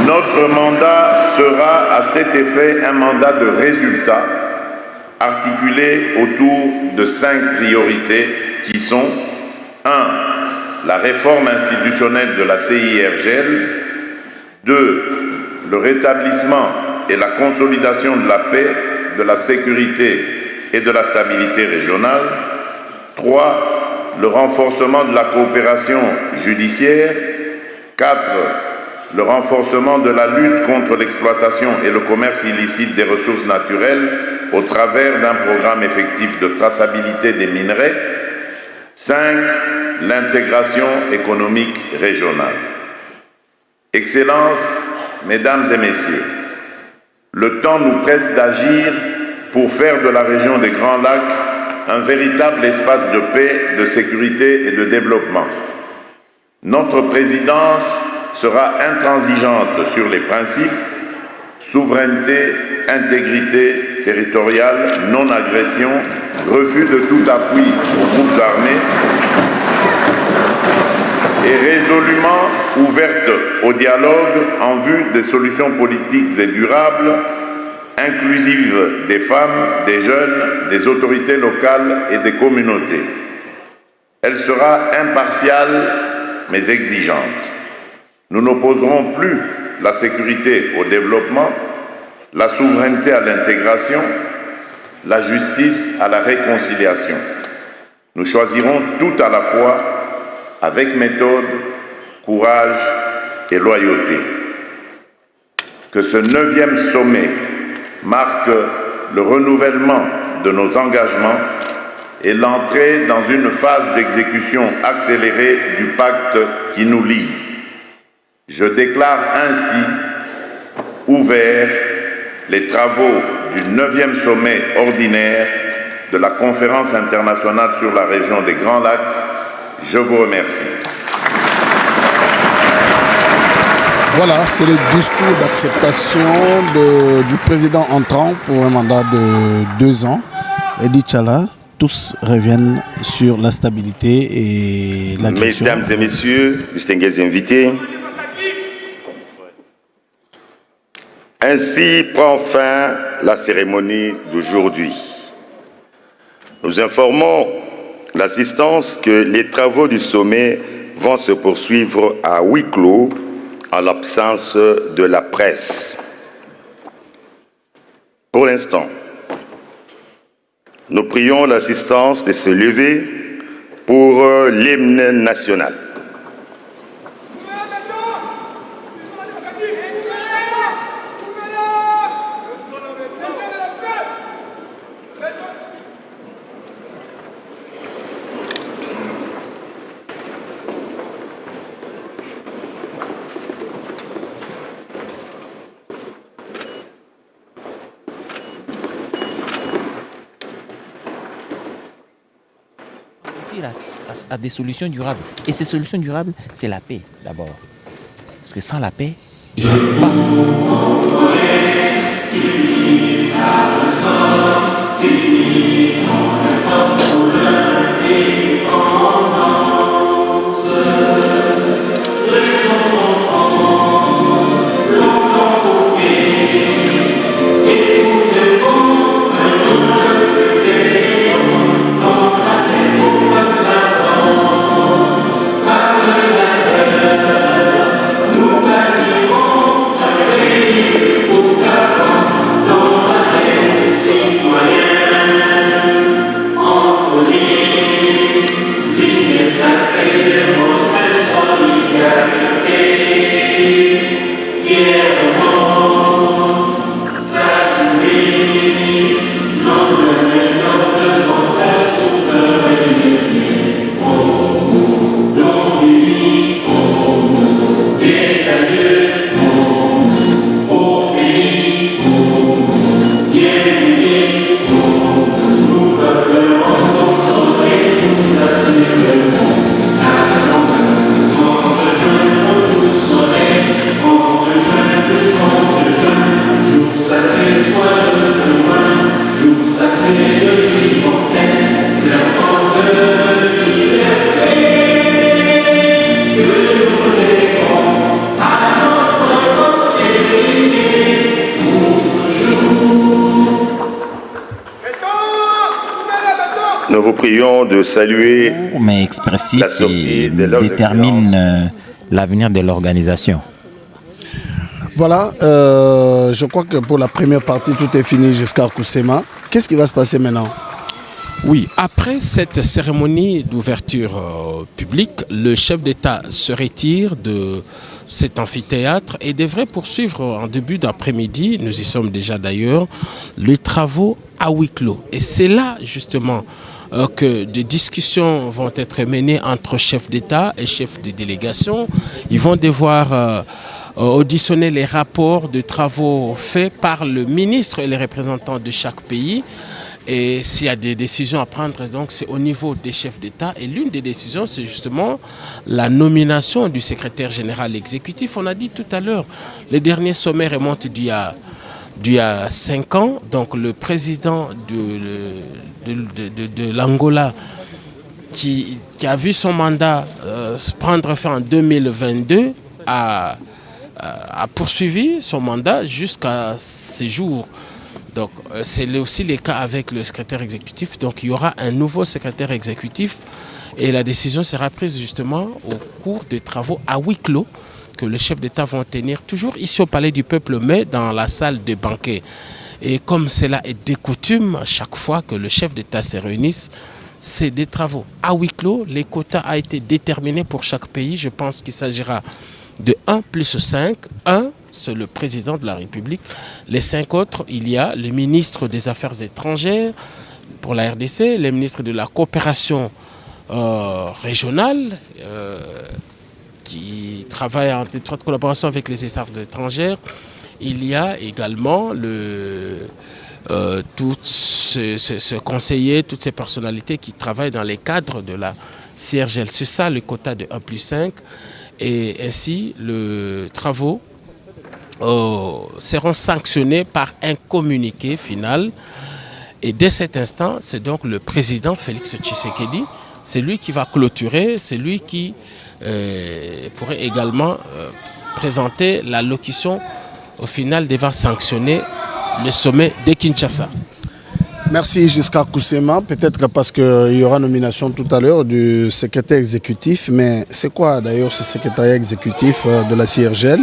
Notre mandat sera à cet effet un mandat de résultats articulé autour de 5 priorités qui sont 1. La réforme institutionnelle de la CIRGL, 2. Le rétablissement et la consolidation de la paix, de la sécurité et de la stabilité régionale, 3. Le renforcement de la coopération judiciaire, 4. Le renforcement de la lutte contre l'exploitation et le commerce illicite des ressources naturelles au travers d'un programme effectif de traçabilité des minerais, 5. L'intégration économique régionale. Excellences, Mesdames et Messieurs, le temps nous presse d'agir pour faire de la région des Grands Lacs un véritable espace de paix, de sécurité et de développement. Notre présidence sera intransigeante sur les principes souveraineté, intégrité territoriale, non-agression, refus de tout appui aux groupes armés et résolument ouverte au dialogue en vue des solutions politiques et durables, inclusives des femmes, des jeunes, des autorités locales et des communautés. Elle sera impartiale mais exigeante. Nous n'opposerons plus la sécurité au développement, la souveraineté à l'intégration, la justice à la réconciliation. Nous choisirons tout à la fois avec méthode, courage et loyauté. Que ce 9e sommet marque le renouvellement de nos engagements et l'entrée dans une phase d'exécution accélérée du pacte qui nous lie. Je déclare ainsi ouverts les travaux du 9e sommet ordinaire de la Conférence internationale sur la région des Grands Lacs. Je vous remercie. Voilà, c'est le discours d'acceptation du président entrant pour un mandat de 2 ans. Edi Tchala, tous reviennent sur la stabilité et la question. Mesdames et messieurs, distingués invités, ainsi prend fin la cérémonie d'aujourd'hui. Nous informons l'assistance que les travaux du sommet vont se poursuivre à huis clos en l'absence de la presse. Pour l'instant, nous prions l'assistance de se lever pour l'hymne national. À des solutions durables. Et ces solutions durables, c'est la paix d'abord. Parce que sans la paix, il n'y a pas. Nous vous prions de saluer, mais expressif et détermine l'avenir de l'organisation. Voilà, je crois que pour la première partie, tout est fini jusqu'à Kusema. Qu'est-ce qui va se passer maintenant? Oui, après cette cérémonie d'ouverture publique, le chef d'État se retire de cet amphithéâtre et devrait poursuivre en début d'après-midi, nous y sommes déjà d'ailleurs, les travaux à huis clos. Et c'est là justement que des discussions vont être menées entre chefs d'État et chefs de délégation. Ils vont devoir auditionner les rapports de travaux faits par le ministre et les représentants de chaque pays. Et s'il y a des décisions à prendre, donc c'est au niveau des chefs d'État. Et l'une des décisions, c'est justement la nomination du secrétaire général exécutif. On a dit tout à l'heure, les derniers sommets remontent d'il y a 5 ans. Donc le président de l'Angola qui a vu son mandat prendre fin en 2022 a poursuivi son mandat jusqu'à ces jours. Donc c'est aussi le cas avec le secrétaire exécutif. Donc il y aura un nouveau secrétaire exécutif et la décision sera prise justement au cours des travaux à huis clos que les chefs d'État vont tenir toujours ici au Palais du Peuple, mais dans la salle de banquet. Et comme cela est de coutume, à chaque fois que le chef d'État se réunisse, c'est des travaux à huis clos. Les quotas ont été déterminés pour chaque pays. Je pense qu'il s'agira de 1 plus 5. 1, c'est le président de la République. Les 5 autres, il y a le ministre des Affaires étrangères pour la RDC, le ministre de la coopération régionale, qui travaille en étroite collaboration avec les Affaires étrangères. Il y a également tous ces conseillers, toutes ces personnalités qui travaillent dans les cadres de la CRGL. C'est ça le quota de 1 plus 5. Et ainsi, les travaux seront sanctionnés par un communiqué final. Et dès cet instant, c'est donc le président Félix Tshisekedi, c'est lui qui va clôturer, c'est lui qui pourrait également présenter l'allocution au final devant sanctionner le sommet de Kinshasa. Merci Giscard Koussema. Peut-être parce qu'il y aura nomination tout à l'heure du secrétaire exécutif. Mais c'est quoi d'ailleurs ce secrétariat exécutif de la CRGL?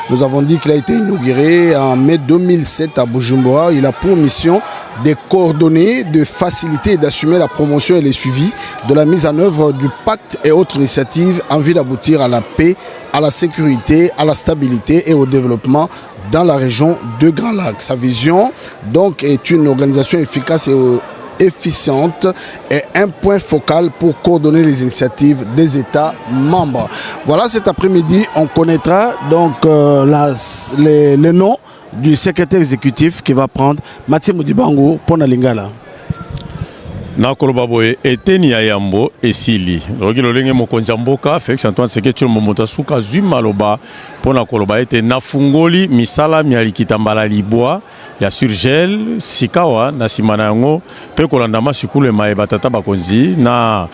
Nous avons dit qu'il a été inauguré en mai 2007 à Bujumbura. Il a pour mission de coordonner, de faciliter et d'assumer la promotion et le suivi de la mise en œuvre du pacte et autres initiatives en vue d'aboutir à la paix, à la sécurité, à la stabilité et au développement dans la région de Grand Lac. Sa vision donc est une organisation efficace et efficiente et un point focal pour coordonner les initiatives des États membres. Voilà, cet après-midi, on connaîtra donc les noms du secrétaire exécutif qui va prendre Mathieu Modibango pour Nalingala. nakoloba boye eteni ya yambo esili loki lolenge mokonzi mboka Félix Antoine Tshisekedi Tshilombo moto asuka zwi maloba pona koloba ete nafungoli misala mialikita mbala libwa ya surgel sikawa na simana yango pe kolanda masikulu mayeba tata bakonzi na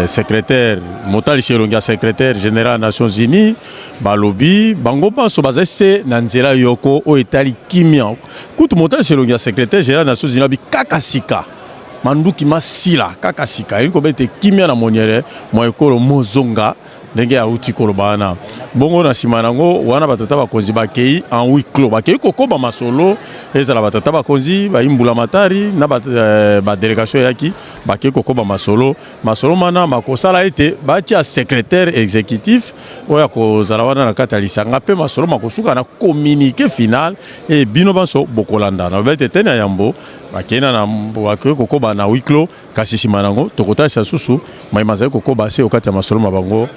secrétaire Motali Chelongia secrétaire général des Nations Unies balobi bango banso bazase na nzela yoko o etali kimia kutu Motali Chelongia secrétaire général des Nations Unies bi kakasika manduki masila kakasika iliko bete kimia na moniere mo ekolo mozonga ndenge ya uti kolobana bongo na simana ngo wana batata bakonzi bakei en huis clos bakei kokoba masolo ezala batata bakonzi baimbula matari na ba délégation yaki bakei kokoba masolo mana makosala ete batia secrétaire exécutif oya kozala wana na kata lisanga pe masolo makosuka na communiqué final et bino banso bokolanda na bete tena yambo bakena na bakei kokoba na huis clos kasi simana ngo tokota sa susu maimazali kokoba se okata masolo mabango.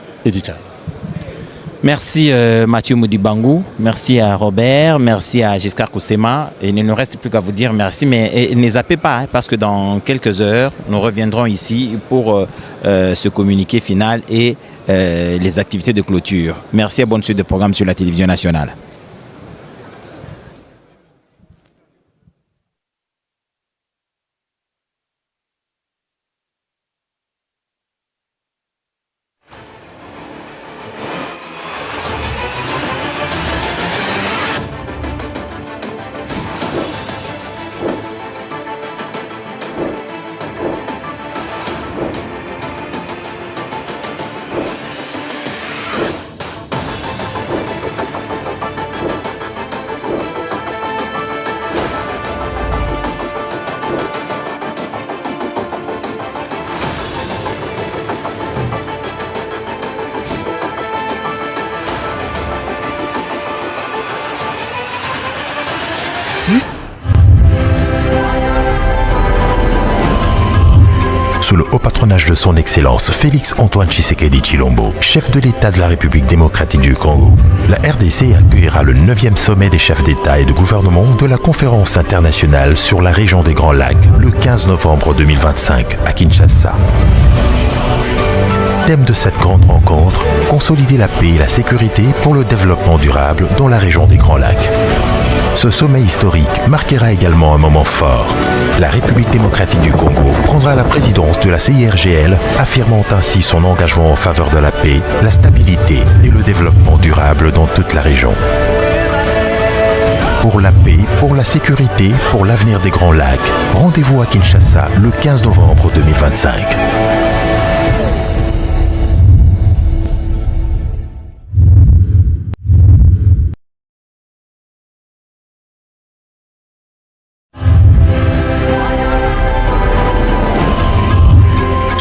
Merci Mathieu Modibango, merci à Robert, merci à Giscard Koussema. Et il ne nous reste plus qu'à vous dire merci, mais ne zappez pas, parce que dans quelques heures, nous reviendrons ici pour ce communiqué final et les activités de clôture. Merci et bonne suite de programme sur la télévision nationale. Sous le haut patronage de son Excellence Félix Antoine Tshisekedi Tshilombo, chef de l'État de la République démocratique du Congo, la RDC accueillera le 9e sommet des chefs d'État et de gouvernement de la conférence internationale sur la région des Grands Lacs, le 15 novembre 2025 à Kinshasa. Thème de cette grande rencontre, consolider la paix et la sécurité pour le développement durable dans la région des Grands Lacs. Ce sommet historique marquera également un moment fort. La République démocratique du Congo prendra la présidence de la CIRGL, affirmant ainsi son engagement en faveur de la paix, la stabilité et le développement durable dans toute la région. Pour la paix, pour la sécurité, pour l'avenir des Grands Lacs, rendez-vous à Kinshasa le 15 novembre 2025.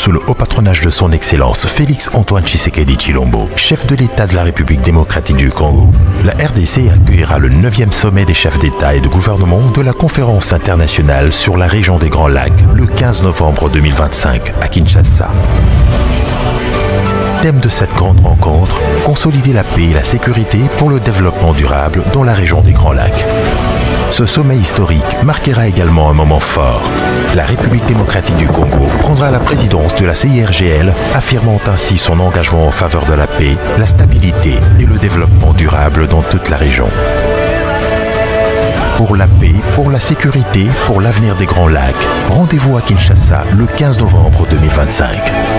sous le haut patronage de son Excellence Félix Antoine Tshisekedi Tshilombo, chef de l'État de la République démocratique du Congo. La RDC accueillera le 9e sommet des chefs d'État et de gouvernement de la conférence internationale sur la région des Grands Lacs le 15 novembre 2025 à Kinshasa. Thème de cette grande rencontre, consolider la paix et la sécurité pour le développement durable dans la région des Grands Lacs. Ce sommet historique marquera également un moment fort. La République démocratique du Congo prendra la présidence de la CIRGL, affirmant ainsi son engagement en faveur de la paix, la stabilité et le développement durable dans toute la région. Pour la paix, pour la sécurité, pour l'avenir des Grands Lacs, rendez-vous à Kinshasa le 15 novembre 2025.